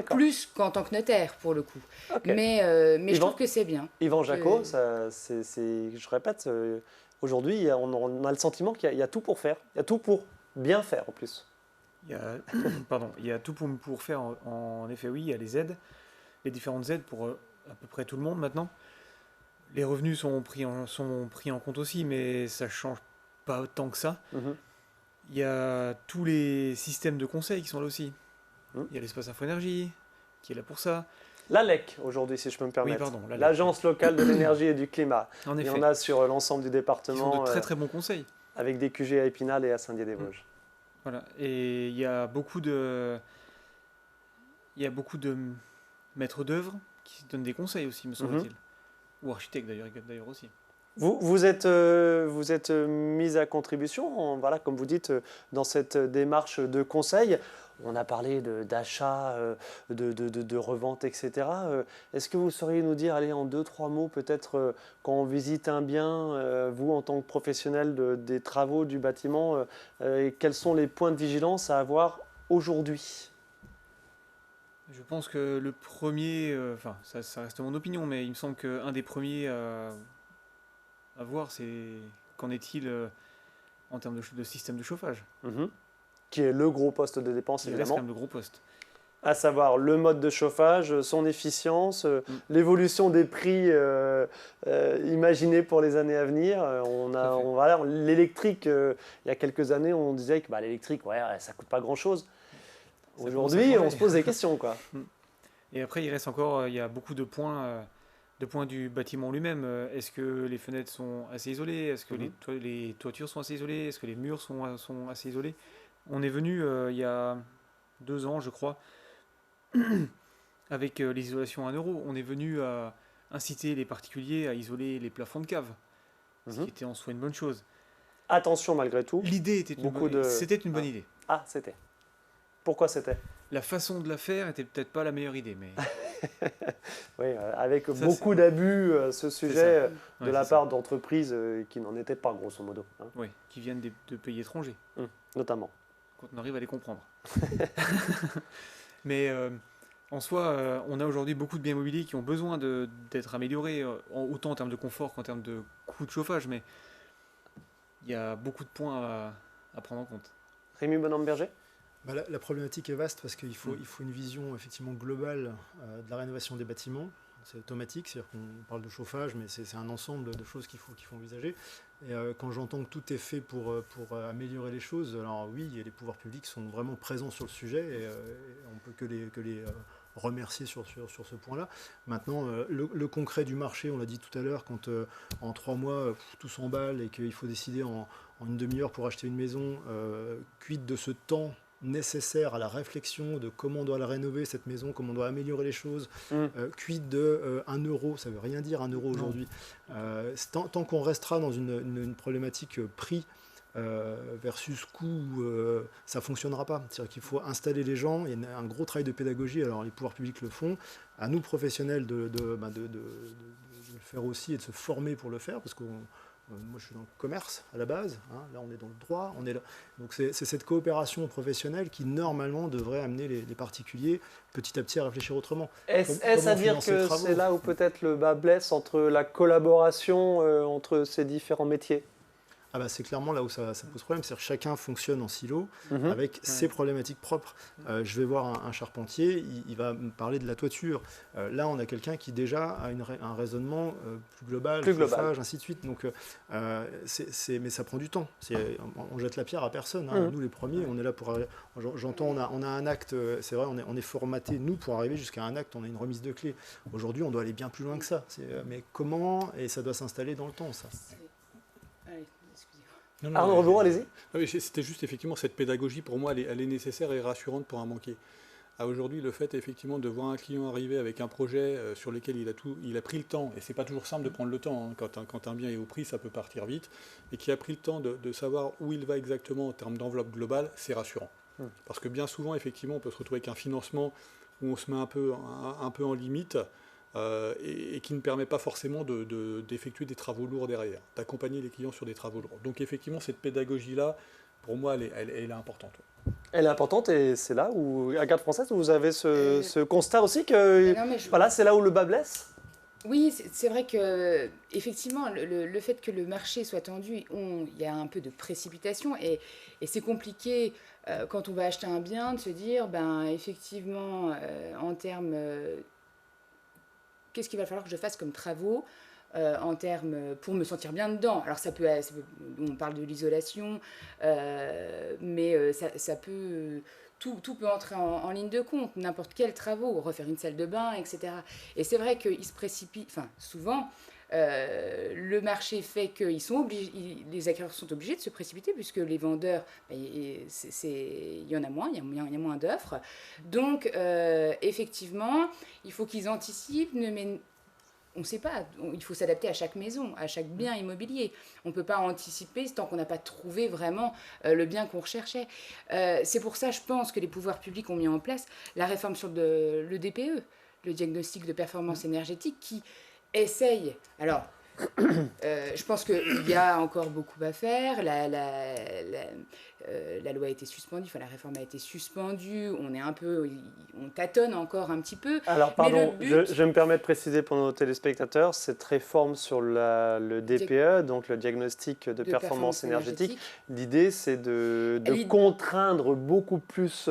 plus qu'en tant que notaire, pour le coup. Okay. Mais je trouve que c'est bien. Yvan Jacot, je répète, aujourd'hui, on a le sentiment qu'il y a tout pour faire. Il y a tout pour bien faire, en plus. Il y a tout pour faire, en effet, oui. Il y a les aides, les différentes aides pour à peu près tout le monde, maintenant. Les revenus sont pris en compte aussi, mais ça ne change pas tant que ça. Il y a tous les systèmes de conseil qui sont là aussi. Il y a l'espace Info-Énergie qui est là pour ça. L'ALEC, aujourd'hui, si je peux me permettre. Oui, pardon. L'Agence locale de l'énergie et du climat. En effet. Il y en a sur l'ensemble du département. Ils ont de très très bons conseils. Avec des QG à Épinal et à Saint-Dié-des-Vosges. Voilà. Et il y a beaucoup de maîtres d'œuvre qui donnent des conseils aussi, me semble-t-il. Ou architectes d'ailleurs aussi. Vous êtes mis à contribution, voilà, comme vous dites, dans cette démarche de conseil. On a parlé d'achat, de revente, etc. Est-ce que vous sauriez nous dire, allez, en 2-3 mots, peut-être, quand on visite un bien, vous, en tant que professionnel des travaux du bâtiment, quels sont les points de vigilance à avoir aujourd'hui ? Je pense que le premier, ça reste mon opinion, mais il me semble qu'un des premiers à voir, c'est qu'en est-il en termes de système de chauffage. Qui est le gros poste de dépense, évidemment. C'est quand même le gros poste. À savoir le mode de chauffage, son efficience, l'évolution des prix imaginés pour les années à venir. L'électrique, il y a quelques années, on disait que l'électrique, ça ne coûte pas grand-chose. Aujourd'hui, on se pose des questions, quoi. Et après, il reste encore, il y a beaucoup de points du bâtiment lui-même. Est-ce que les fenêtres sont assez isolées? Est-ce que les toitures sont assez isolées? Est-ce que les murs sont assez isolés? On est venu il y a 2 ans, je crois, avec l'isolation à 1 €. On est venu à inciter les particuliers à isoler les plafonds de cave, ce qui était en soi une bonne chose. Attention, malgré tout. L'idée était c'était une bonne idée. Ah, c'était. Pourquoi c'était? La façon de la faire était peut-être pas la meilleure idée, mais... Oui, avec beaucoup d'abus, ce sujet de la part d'entreprises qui n'en étaient pas, grosso modo. Oui, qui viennent de pays étrangers. Notamment. Quand on arrive à les comprendre. Mais en soi, on a aujourd'hui beaucoup de biens immobiliers qui ont besoin d'être améliorés, autant en termes de confort qu'en termes de coût de chauffage, mais il y a beaucoup de points à prendre en compte. Rémi Bonhomme-Berger? La problématique est vaste parce qu'il faut une vision effectivement globale de la rénovation des bâtiments. C'est automatique, c'est-à-dire qu'on parle de chauffage, mais c'est un ensemble de choses qu'il faut envisager. Et quand j'entends que tout est fait pour améliorer les choses, alors oui, les pouvoirs publics sont vraiment présents sur le sujet et on peut que les remercier sur ce point-là. Maintenant, le concret du marché, on l'a dit tout à l'heure, quand en 3 mois, tout s'emballe et qu'il faut décider en une demi-heure pour acheter une maison, quid de ce temps nécessaire à la réflexion de comment on doit la rénover, cette maison, comment on doit améliorer les choses, quid de 1 €, ça ne veut rien dire 1 € aujourd'hui. Tant qu'on restera dans une problématique prix versus coût, ça ne fonctionnera pas. C'est-à-dire qu'il faut installer les gens, il y a un gros travail de pédagogie, alors les pouvoirs publics le font, à nous professionnels de le faire aussi et de se former pour le faire, parce que moi, je suis dans le commerce à la base. Là, on est dans le droit. On est là. Donc, c'est cette coopération professionnelle qui, normalement, devrait amener les particuliers petit à petit à réfléchir autrement. Est-ce à dire que c'est là où peut-être le bas blesse entre la collaboration entre ces différents métiers? C'est clairement là où ça pose problème. C'est-à-dire que chacun fonctionne en silo avec ses problématiques propres. Je vais voir un charpentier, il va me parler de la toiture. Là, on a quelqu'un qui déjà a un raisonnement plus global, chauffage, ainsi de suite. Donc, mais ça prend du temps. On jette la pierre à personne. Nous, les premiers, on est là pour... J'entends, on a un acte, c'est vrai, on est formaté, nous, pour arriver jusqu'à un acte, on a une remise de clé. Aujourd'hui, on doit aller bien plus loin que ça. Mais comment? Et ça doit s'installer dans le temps, ça. Allez-y. C'était juste effectivement cette pédagogie, pour moi, elle est nécessaire et rassurante pour un banquier. Aujourd'hui, le fait effectivement de voir un client arriver avec un projet sur lequel il a pris le temps, et c'est pas toujours simple de prendre le temps, quand un bien est au prix, ça peut partir vite, et qui a pris le temps de savoir où il va exactement en termes d'enveloppe globale, c'est rassurant. Parce que bien souvent, effectivement, on peut se retrouver avec un financement où on se met un peu en limite, et qui ne permet pas forcément d'effectuer des travaux lourds derrière, d'accompagner les clients sur des travaux lourds. Donc effectivement, cette pédagogie-là, pour moi, elle est importante. Elle est importante et c'est là où, à Garde Française, vous avez ce constat aussi que voilà, c'est là où le bas blesse. Oui, c'est vrai que effectivement, le fait que le marché soit tendu, il y a un peu de précipitation et c'est compliqué quand on va acheter un bien de se dire, ben effectivement, en termes, qu'est-ce qu'il va falloir que je fasse comme travaux en termes pour me sentir bien dedans. Alors on parle de l'isolation, mais ça peut tout peut entrer en ligne de compte, n'importe quel travaux, refaire une salle de bain, etc. Et c'est vrai qu'ils se précipitent, enfin souvent, le marché fait qu'ils sont obligés, les acquéreurs sont obligés de se précipiter puisque les vendeurs, il y en a moins, il y a moins d'offres. Donc effectivement, il faut qu'ils anticipent, mais on ne sait pas, il faut s'adapter à chaque maison, à chaque bien immobilier. On ne peut pas anticiper tant qu'on n'a pas trouvé vraiment le bien qu'on recherchait. C'est pour ça, je pense, que les pouvoirs publics ont mis en place la réforme sur le DPE, le diagnostic de performance énergétique, qui essaye... Alors, je pense qu'il y a encore beaucoup à faire. La loi a été suspendue, enfin la réforme a été suspendue. On tâtonne encore un petit peu. Alors pardon, je me permets de préciser pour nos téléspectateurs, cette réforme sur le DPE, donc le diagnostic de performance énergétique, l'idée c'est de contraindre beaucoup plus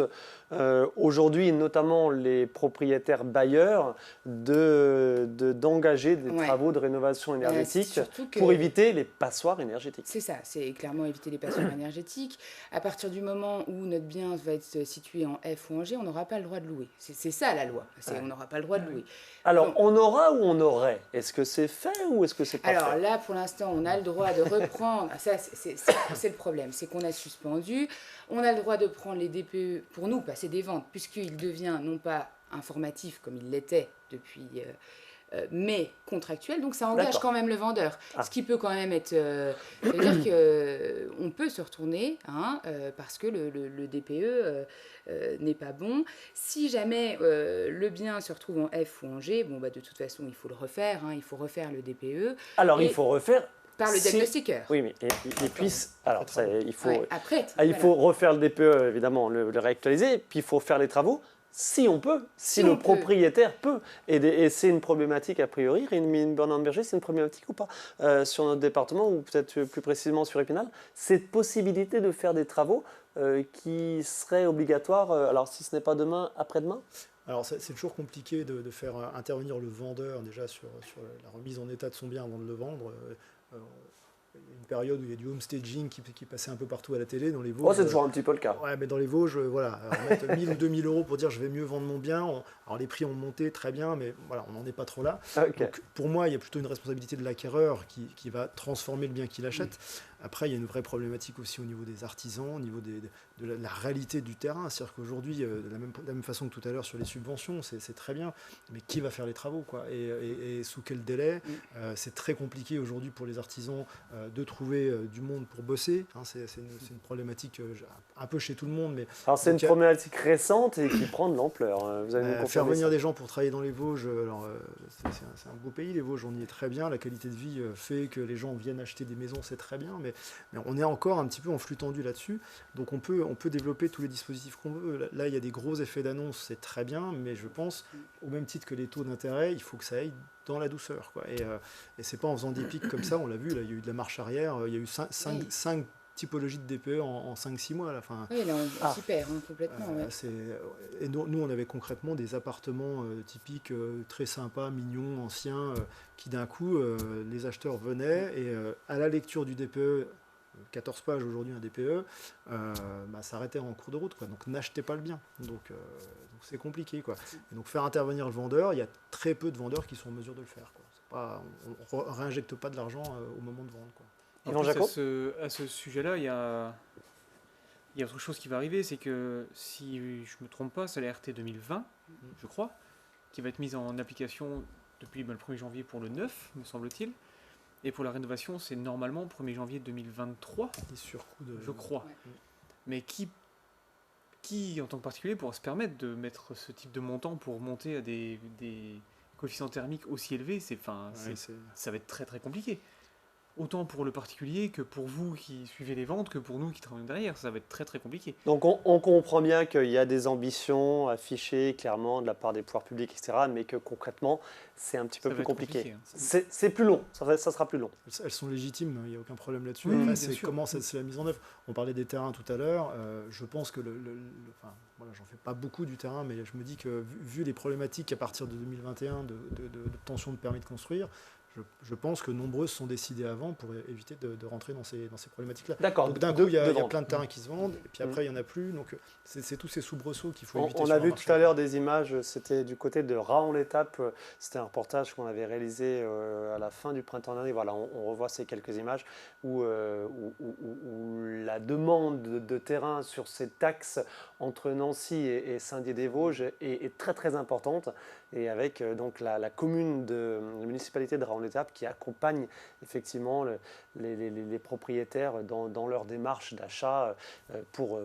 aujourd'hui, notamment les propriétaires bailleurs, d'engager des travaux de rénovation énergétique pour éviter les passoires énergétiques. C'est ça, c'est clairement éviter les passoires énergétiques. À partir du moment où notre bien va être situé en F ou en G, on n'aura pas le droit de louer. C'est ça la loi, on n'aura pas le droit de louer. Alors, donc, on aura ou on aurait? Est-ce que c'est fait ou est-ce que c'est pas fait? Alors là, pour l'instant, on a le droit de reprendre. Ça, c'est le problème, c'est qu'on a suspendu. On a le droit de prendre les DPE, pour nous, passer des ventes, puisqu'il devient non pas informatif comme il l'était depuis... mais contractuel, donc ça engage quand même le vendeur. Ce qui peut quand même être... c'est-à-dire qu'on peut se retourner parce que le DPE n'est pas bon. Si jamais le bien se retrouve en F ou en G, bon, bah, de toute façon, il faut le refaire, il faut refaire le DPE. Alors, il faut refaire... Par le diagnostiqueur. Oui, mais il puisse... Alors, il faut, il faut refaire le DPE, évidemment, le réactualiser, puis il faut faire les travaux. Si on peut, si le propriétaire peut. Et c'est une problématique a priori, Rémy Bernard-Berger, c'est une problématique ou pas sur notre département, ou peut-être plus précisément sur Épinal, cette possibilité de faire des travaux qui seraient obligatoires, alors si ce n'est pas demain, après-demain? Alors c'est toujours compliqué de faire intervenir le vendeur déjà sur la remise en état de son bien avant de le vendre. Il y a une période où il y a du homestaging qui passait un peu partout à la télé dans les Vosges. Oh, c'est toujours un petit peu le cas. Ouais, mais dans les Vosges, voilà, mettre 1000 ou 2000 euros pour dire je vais mieux vendre mon bien. Alors les prix ont monté très bien, mais voilà, on n'en est pas trop là. Okay. Donc, pour moi, il y a plutôt une responsabilité de l'acquéreur qui va transformer le bien qu'il achète. Après, il y a une vraie problématique aussi au niveau des artisans, au niveau de la réalité du terrain. C'est-à-dire qu'aujourd'hui, de la même façon que tout à l'heure sur les subventions, c'est très bien, mais qui va faire les travaux quoi, et sous quel délai? C'est très compliqué aujourd'hui pour les artisans de trouver du monde pour bosser. C'est une problématique un peu chez tout le monde. Mais alors c'est une problématique récente et qui prend de l'ampleur. Vous allez nous faire venir des gens pour travailler dans les Vosges, c'est un beau pays, les Vosges, on y est très bien. La qualité de vie fait que les gens viennent acheter des maisons, c'est très bien, mais on est encore un petit peu en flux tendu là-dessus. Donc on peut développer tous les dispositifs qu'on veut. Là, il y a des gros effets d'annonce, c'est très bien, mais je pense, au même titre que les taux d'intérêt, il faut que ça aille dans la douceur, quoi. Et c'est pas en faisant des pics comme ça, on l'a vu, là, il y a eu de la marche arrière, il y a eu 5 typologies de DPE en 5-6 mois. Là. Enfin, oui, là, on s'y perd complètement. Et nous, on avait concrètement des appartements typiques, très sympas, mignons, anciens, qui d'un coup, les acheteurs venaient et à la lecture du DPE, 14 pages aujourd'hui un DPE, s'arrêtait en cours de route, quoi. Donc n'achetez pas le bien. Donc c'est compliqué, quoi. Et donc faire intervenir le vendeur, il y a très peu de vendeurs qui sont en mesure de le faire, quoi. C'est pas, on ne réinjecte pas de l'argent au moment de vendre, quoi. En plus, à ce sujet-là, il y a autre chose qui va arriver, c'est que si je ne me trompe pas, c'est la RT 2020, je crois, qui va être mise en application depuis le 1er janvier pour le 9, me semble-t-il. Et pour la rénovation, c'est normalement 1er janvier 2023, je crois. Ouais. Mais qui, en tant que particulier, pourra se permettre de mettre ce type de montant pour monter à des coefficients thermiques aussi élevés? Ça va être très très compliqué. autant pour le particulier que pour vous qui suivez les ventes, que pour nous qui travaillons derrière. Ça va être très très compliqué. Donc on comprend bien qu'il y a des ambitions affichées clairement de la part des pouvoirs publics, etc., mais que concrètement, c'est un petit peu Ça va plus être compliqué. compliqué, C'est plus long, ça sera plus long. Elles sont légitimes, il n'y a aucun problème là-dessus. Oui, Après, bien c'est sûr. comment c'est la mise en œuvre. On parlait des terrains tout à l'heure. Je pense que enfin, voilà, j'en fais pas beaucoup du terrain, mais je me dis que vu les problématiques à partir de 2021 d'obtention de permis de construire, je pense que nombreuses sont décidées avant pour éviter de rentrer dans ces problématiques-là. D'accord. Donc d'un coup, il y a vente. plein de terrains qui se vendent, et puis après, il n'y en a plus. Donc c'est tous ces soubresauts qu'il faut éviter. On sur a un vu marché. tout à l'heure des images, c'était du côté de Raon-l'Étape, c'était un reportage qu'on avait réalisé à la fin du printemps dernier. Voilà, on revoit ces quelques images où la demande de terrain sur cet axe entre Nancy et Saint-Dié-des-Vosges est très très importante, et avec donc la commune la municipalité de Raon-l'Étape qui accompagne effectivement les propriétaires dans leur démarche d'achat pour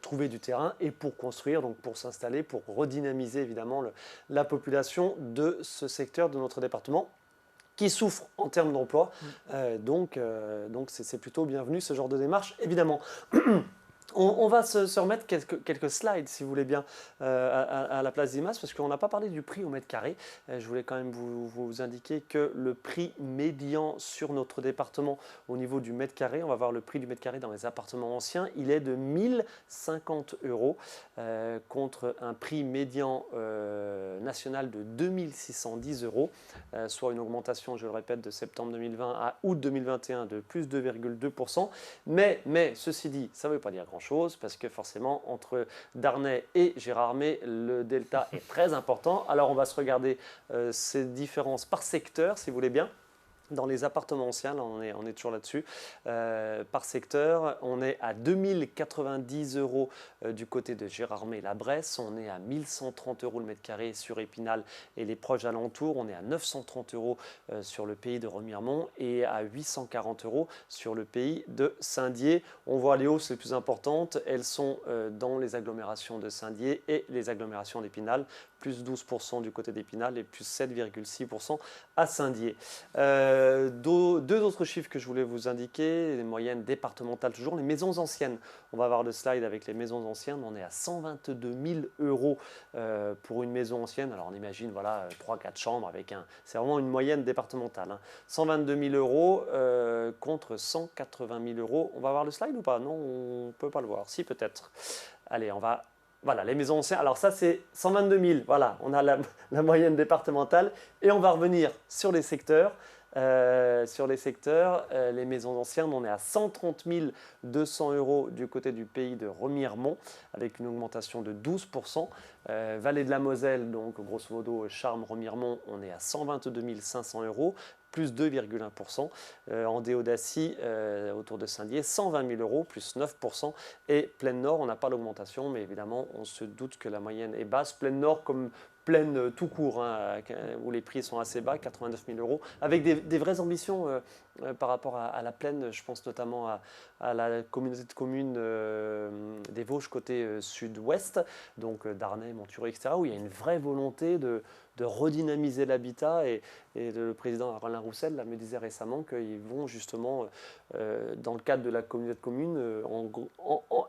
trouver du terrain et pour construire, donc pour s'installer, pour redynamiser évidemment la population de ce secteur de notre département qui souffre en termes d'emploi. Donc c'est plutôt bienvenu ce genre de démarche, évidemment. On va se remettre quelques slides, si vous voulez bien, à la place d'Imas, parce qu'on n'a pas parlé du prix au mètre carré. Je voulais quand même vous indiquer que le prix médian sur notre département au niveau du mètre carré, on va voir le prix du mètre carré dans les appartements anciens, il est de 1050 € contre un prix médian national de 2610 €, soit une augmentation, je le répète, de septembre 2020 à août 2021 de plus 2,2%. Mais ceci dit, ça ne veut pas dire grand-chose, parce que forcément, entre Darney et Gérardmer, le delta est très important. Alors, on va se regarder ces différences par secteur, si vous voulez bien. Dans les appartements anciens, là, on est toujours là-dessus. Par secteur, on est à 2090 € du côté de Gérardmer-la-Bresse. On est à 1130 € le mètre carré sur Épinal et les proches alentours. On est à 930 € sur le pays de Remiremont et à 840 € sur le pays de Saint-Dié. On voit les hausses les plus importantes. Elles sont dans les agglomérations de Saint-Dié et les agglomérations d'Épinal. Plus 12% du côté d'Épinal et plus 7,6% à Saint-Dié. Deux autres chiffres que je voulais vous indiquer, les moyennes départementales toujours, les maisons anciennes. On va voir le slide avec les maisons anciennes, on est à 122 000 € pour une maison ancienne. Alors on imagine, voilà, 3-4 chambres avec c'est vraiment une moyenne départementale. 122 000 € contre 180 000 €. On va voir le slide ou pas? Non, on ne peut pas le voir. Si, peut-être. Allez, on va... Voilà, les maisons anciennes. Alors ça, c'est 122 000. Voilà, on a la moyenne départementale. Et on va revenir sur les secteurs. Les maisons anciennes, on est à 130 200 € du côté du pays de Remiremont, avec une augmentation de 12%. Vallée de la Moselle, donc grosso modo Charmes-Remiremont, on est à 122 500 €. Plus 2,1%. En Déodacie, autour de Saint-Dié, 120 000 €, plus 9%. Et Plaine Nord, on n'a pas l'augmentation, mais évidemment, on se doute que la moyenne est basse. Plaine Nord comme Plaine tout court, où les prix sont assez bas, 89 000 €, avec des vraies ambitions par rapport à la Plaine. Je pense notamment à la communauté de communes des Vosges côté sud-ouest, donc Darney, Montureau, etc., où il y a une vraie volonté de redynamiser l'habitat, et le président Alain Roussel me disait récemment qu'ils vont justement, dans le cadre de la communauté de communes,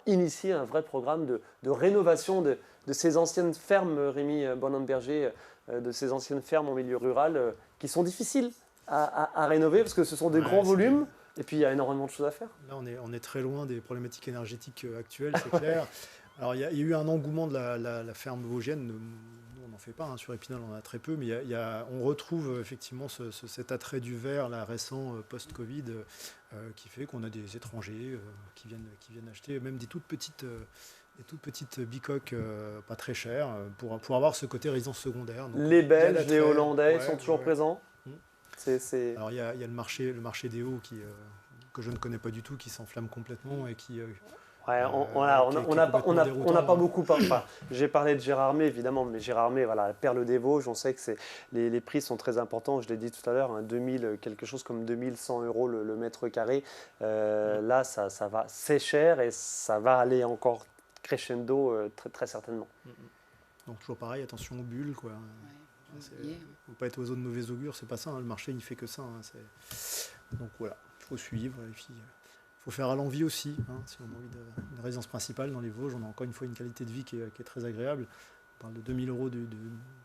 initier un vrai programme de rénovation de ces anciennes fermes, Rémi Bonhomme-Berger, de ces anciennes fermes en milieu rural qui sont difficiles à rénover parce que ce sont des grands volumes. Et puis il y a énormément de choses à faire. Là, on est très loin des problématiques énergétiques actuelles, c'est clair. Alors, il y a eu un engouement de la ferme vosgienne. Nous, on n'en fait pas, sur Épinal, on en a très peu, mais on retrouve effectivement cet attrait du verre là, récent post-Covid qui fait qu'on a des étrangers qui viennent acheter même des toutes petites bicoques pas très chères pour avoir ce côté résidence secondaire. Donc, les Belges, les Hollandais sont toujours présents. Alors il y a le marché des hauts que je ne connais pas du tout, qui s'enflamme complètement et qui... on n'a pas beaucoup parlé. Enfin, j'ai parlé de Gérardmer, évidemment, mais Gérardmer, voilà, la perle des Vosges, on sait que les prix sont très importants. Je l'ai dit tout à l'heure, quelque chose comme 2100 € le mètre carré. Là, ça va, c'est cher et ça va aller encore crescendo très, très certainement. Donc toujours pareil, attention aux bulles, quoi. Il ne faut pas être oiseau de mauvais augure, c'est pas ça, le marché il ne fait que ça. Donc voilà, il faut suivre. Et puis, il faut faire à l'envie aussi. Hein, si on a envie d'une résidence principale dans les Vosges, on a encore une fois une qualité de vie qui est très agréable. On parle de 2000 € de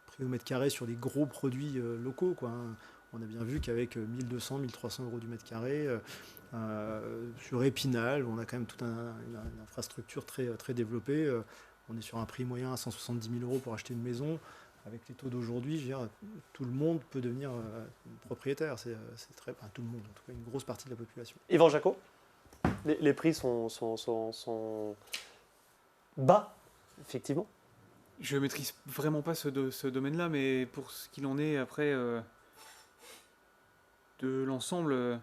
prix au mètre carré sur des gros produits locaux, quoi, hein. On a bien vu qu'avec 1200, 1300 € du mètre carré, sur Épinal, on a quand même toute une infrastructure très développée. On est sur un prix moyen à 170 000 € pour acheter une maison. Avec les taux d'aujourd'hui, je veux dire, tout le monde peut devenir propriétaire. C'est très, enfin, tout le monde, en tout cas une grosse partie de la population. Yvan Jacot, les prix sont bas, effectivement. Je ne maîtrise vraiment pas ce domaine-là, mais pour ce qu'il en est après de l'ensemble,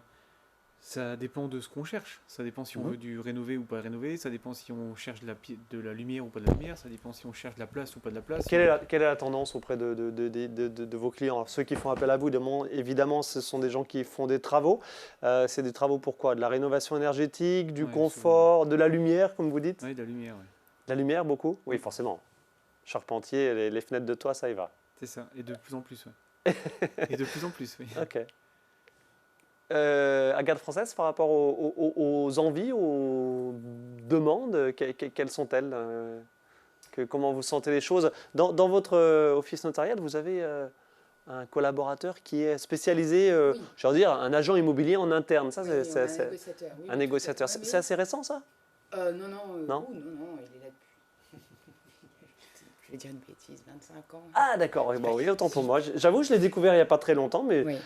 ça dépend de ce qu'on cherche. Ça dépend si on veut du rénover ou pas rénover, ça dépend si on cherche de la lumière ou pas de la lumière, ça dépend si on cherche de la place ou pas de la place. Quelle est la tendance auprès de vos clients? Alors, ceux qui font appel à vous, évidemment, ce sont des gens qui font des travaux. C'est des travaux pour quoi? De la rénovation énergétique, du confort, de la lumière, comme vous dites? Oui, de la lumière, oui. La lumière, beaucoup? Oui, forcément. Charpentier, les fenêtres de toit, ça y va. C'est ça, et de plus en plus, oui. Et de plus en plus, oui. Ok. À Garde Française, par rapport aux envies, aux demandes, quelles sont-elles? Comment vous sentez les choses? Dans votre office notarial, vous avez un collaborateur qui est spécialisé, Oui. je veux dire, un agent immobilier en interne. Ça, Oui, c'est un négociateur. Oui, un négociateur. tout à fait. C'est assez récent, ça? Non, Non non, il est là depuis, je vais dire une bêtise, 25 ans. Ah d'accord, oui, autant pour moi. J'avoue, je l'ai découvert il n'y a pas très longtemps, mais, Oui.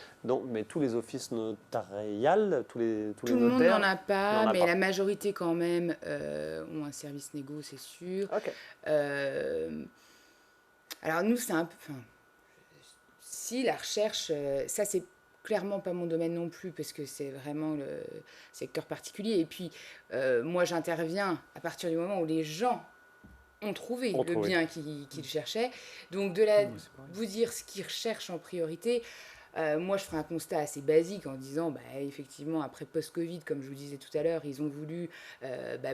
mais tous les offices notariales, tous les Tout le monde notaires... n'en a pas, n'en a mais pas. la majorité quand même ont un service négo, c'est sûr. Ok. Alors nous, c'est un peu... Enfin, si la recherche, ça c'est clairement pas mon domaine non plus, parce que c'est vraiment le secteur particulier. Et puis, moi j'interviens à partir du moment où les gens ont trouvé le bien qu'ils cherchaient. Donc vous dire ce qu'ils recherchent en priorité, moi je ferai un constat assez basique en disant, effectivement, après post-Covid, comme je vous disais tout à l'heure, ils ont voulu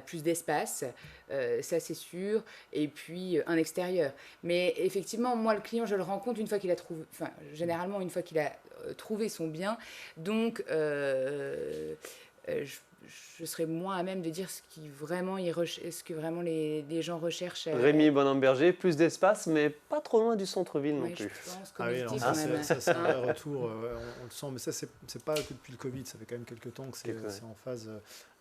plus d'espace, ça c'est sûr, et puis un extérieur. Mais effectivement, moi le client, je le rencontre une fois qu'il a trouvé, enfin généralement une fois qu'il a trouvé son bien. Donc je serais moins à même de dire ce que vraiment les gens recherchent. Rémi Bonhomme-Berger, plus d'espace, mais pas trop loin du centre-ville non Oui, plus. je pense Ah oui, connecté alors quand même. ça c'est un vrai retour, on le sent, mais ça c'est pas que depuis le Covid, ça fait quand même quelques temps que c'est en phase.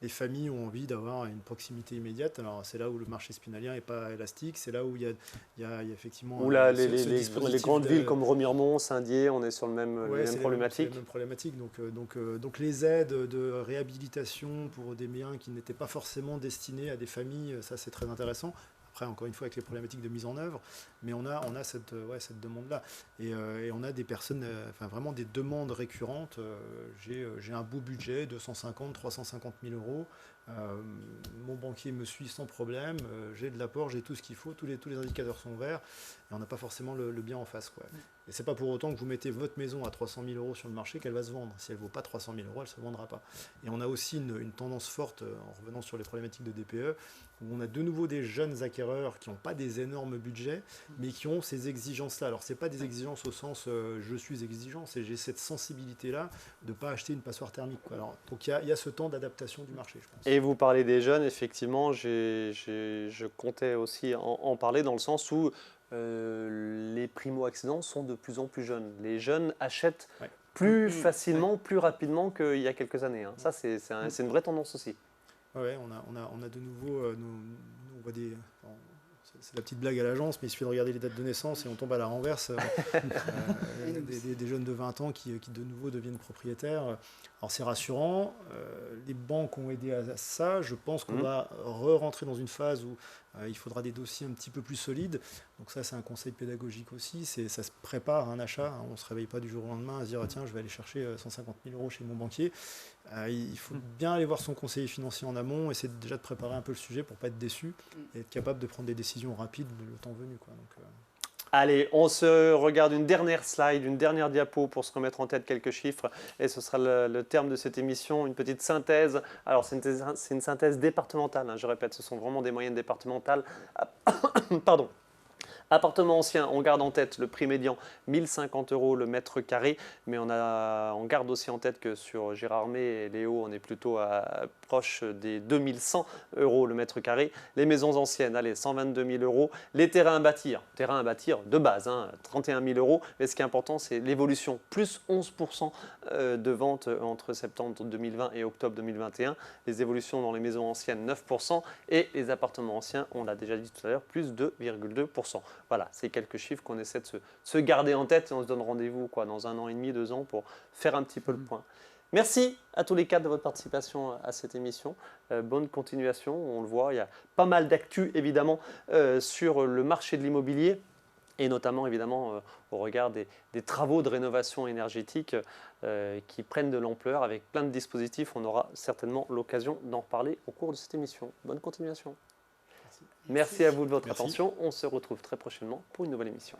Les familles ont envie d'avoir une proximité immédiate. Alors c'est là où le marché spinalien n'est pas élastique, c'est là où il y a effectivement... Ou là, les grandes villes comme Remiremont, Saint-Dié, on est sur les mêmes problématiques. C'est la même problématique. Donc les aides de réhabilitation pour des biens qui n'étaient pas forcément destinés à des familles, ça c'est très intéressant. Après, encore une fois, avec les problématiques de mise en œuvre, mais on a cette demande-là. Et on a des personnes, vraiment des demandes récurrentes. J'ai un beau budget, 250, 350 000 €. Mon banquier me suit sans problème. J'ai de l'apport, j'ai tout ce qu'il faut. Tous les indicateurs sont verts. Et on n'a pas forcément le bien en face, quoi. Et c'est pas pour autant que vous mettez votre maison à 300 000 € sur le marché qu'elle va se vendre. Si elle ne vaut pas 300 000 €, elle ne se vendra pas. Et on a aussi une tendance forte, en revenant sur les problématiques de DPE, où on a de nouveau des jeunes acquéreurs qui n'ont pas des énormes budgets, mais qui ont ces exigences-là. Alors, ce n'est pas des exigences au sens je suis exigeant, c'est j'ai cette sensibilité-là de ne pas acheter une passoire thermique, quoi. Alors, donc, il y a ce temps d'adaptation du marché, je pense. Et vous parlez des jeunes, effectivement, je comptais aussi en parler dans le sens où les primo-accédants sont de plus en plus jeunes. Les jeunes achètent plus facilement, plus rapidement qu'il y a quelques années. Hein. Ça, c'est une vraie tendance aussi. Oui, on a de nouveau, on voit des... C'est la petite blague à l'agence, mais il suffit de regarder les dates de naissance et on tombe à la renverse. Des jeunes de 20 ans qui de nouveau deviennent propriétaires. Alors c'est rassurant. Les banques ont aidé à ça. Je pense qu'on va re-rentrer dans une phase où il faudra des dossiers un petit peu plus solides. Donc ça, c'est un conseil pédagogique aussi. Ça se prépare à un achat. On ne se réveille pas du jour au lendemain à se dire tiens, je vais aller chercher 150 000 € chez mon banquier. Il faut bien aller voir son conseiller financier en amont, essayer déjà de préparer un peu le sujet pour ne pas être déçu et être capable de prendre des décisions rapides le temps venu, quoi. Donc, Allez, on se regarde une dernière slide, une dernière diapo pour se remettre en tête quelques chiffres et ce sera le terme de cette émission, une petite synthèse. Alors c'est une synthèse départementale, hein, je répète, ce sont vraiment des moyennes départementales. Pardon. Appartement ancien, on garde en tête le prix médian 1050 € le mètre carré, mais on garde aussi en tête que sur Gérardmer et Léo, on est plutôt proche des 2100 € le mètre carré. Les maisons anciennes, allez, 122 000 €. Les terrains à bâtir de base, 31 000 €. Mais ce qui est important, c'est l'évolution, plus 11% de ventes entre septembre 2020 et octobre 2021. Les évolutions dans les maisons anciennes, 9%. Et les appartements anciens, on l'a déjà dit tout à l'heure, plus 2,2%. Voilà, c'est quelques chiffres qu'on essaie de se garder en tête et on se donne rendez-vous dans 1 an et demi, 2 ans pour faire un petit peu le point. Merci à tous les quatre de votre participation à cette émission. Bonne continuation, on le voit, il y a pas mal d'actu évidemment sur le marché de l'immobilier et notamment évidemment au regard des travaux de rénovation énergétique qui prennent de l'ampleur avec plein de dispositifs. On aura certainement l'occasion d'en reparler au cours de cette émission. Bonne continuation. Merci à vous de votre attention. On se retrouve très prochainement pour une nouvelle émission.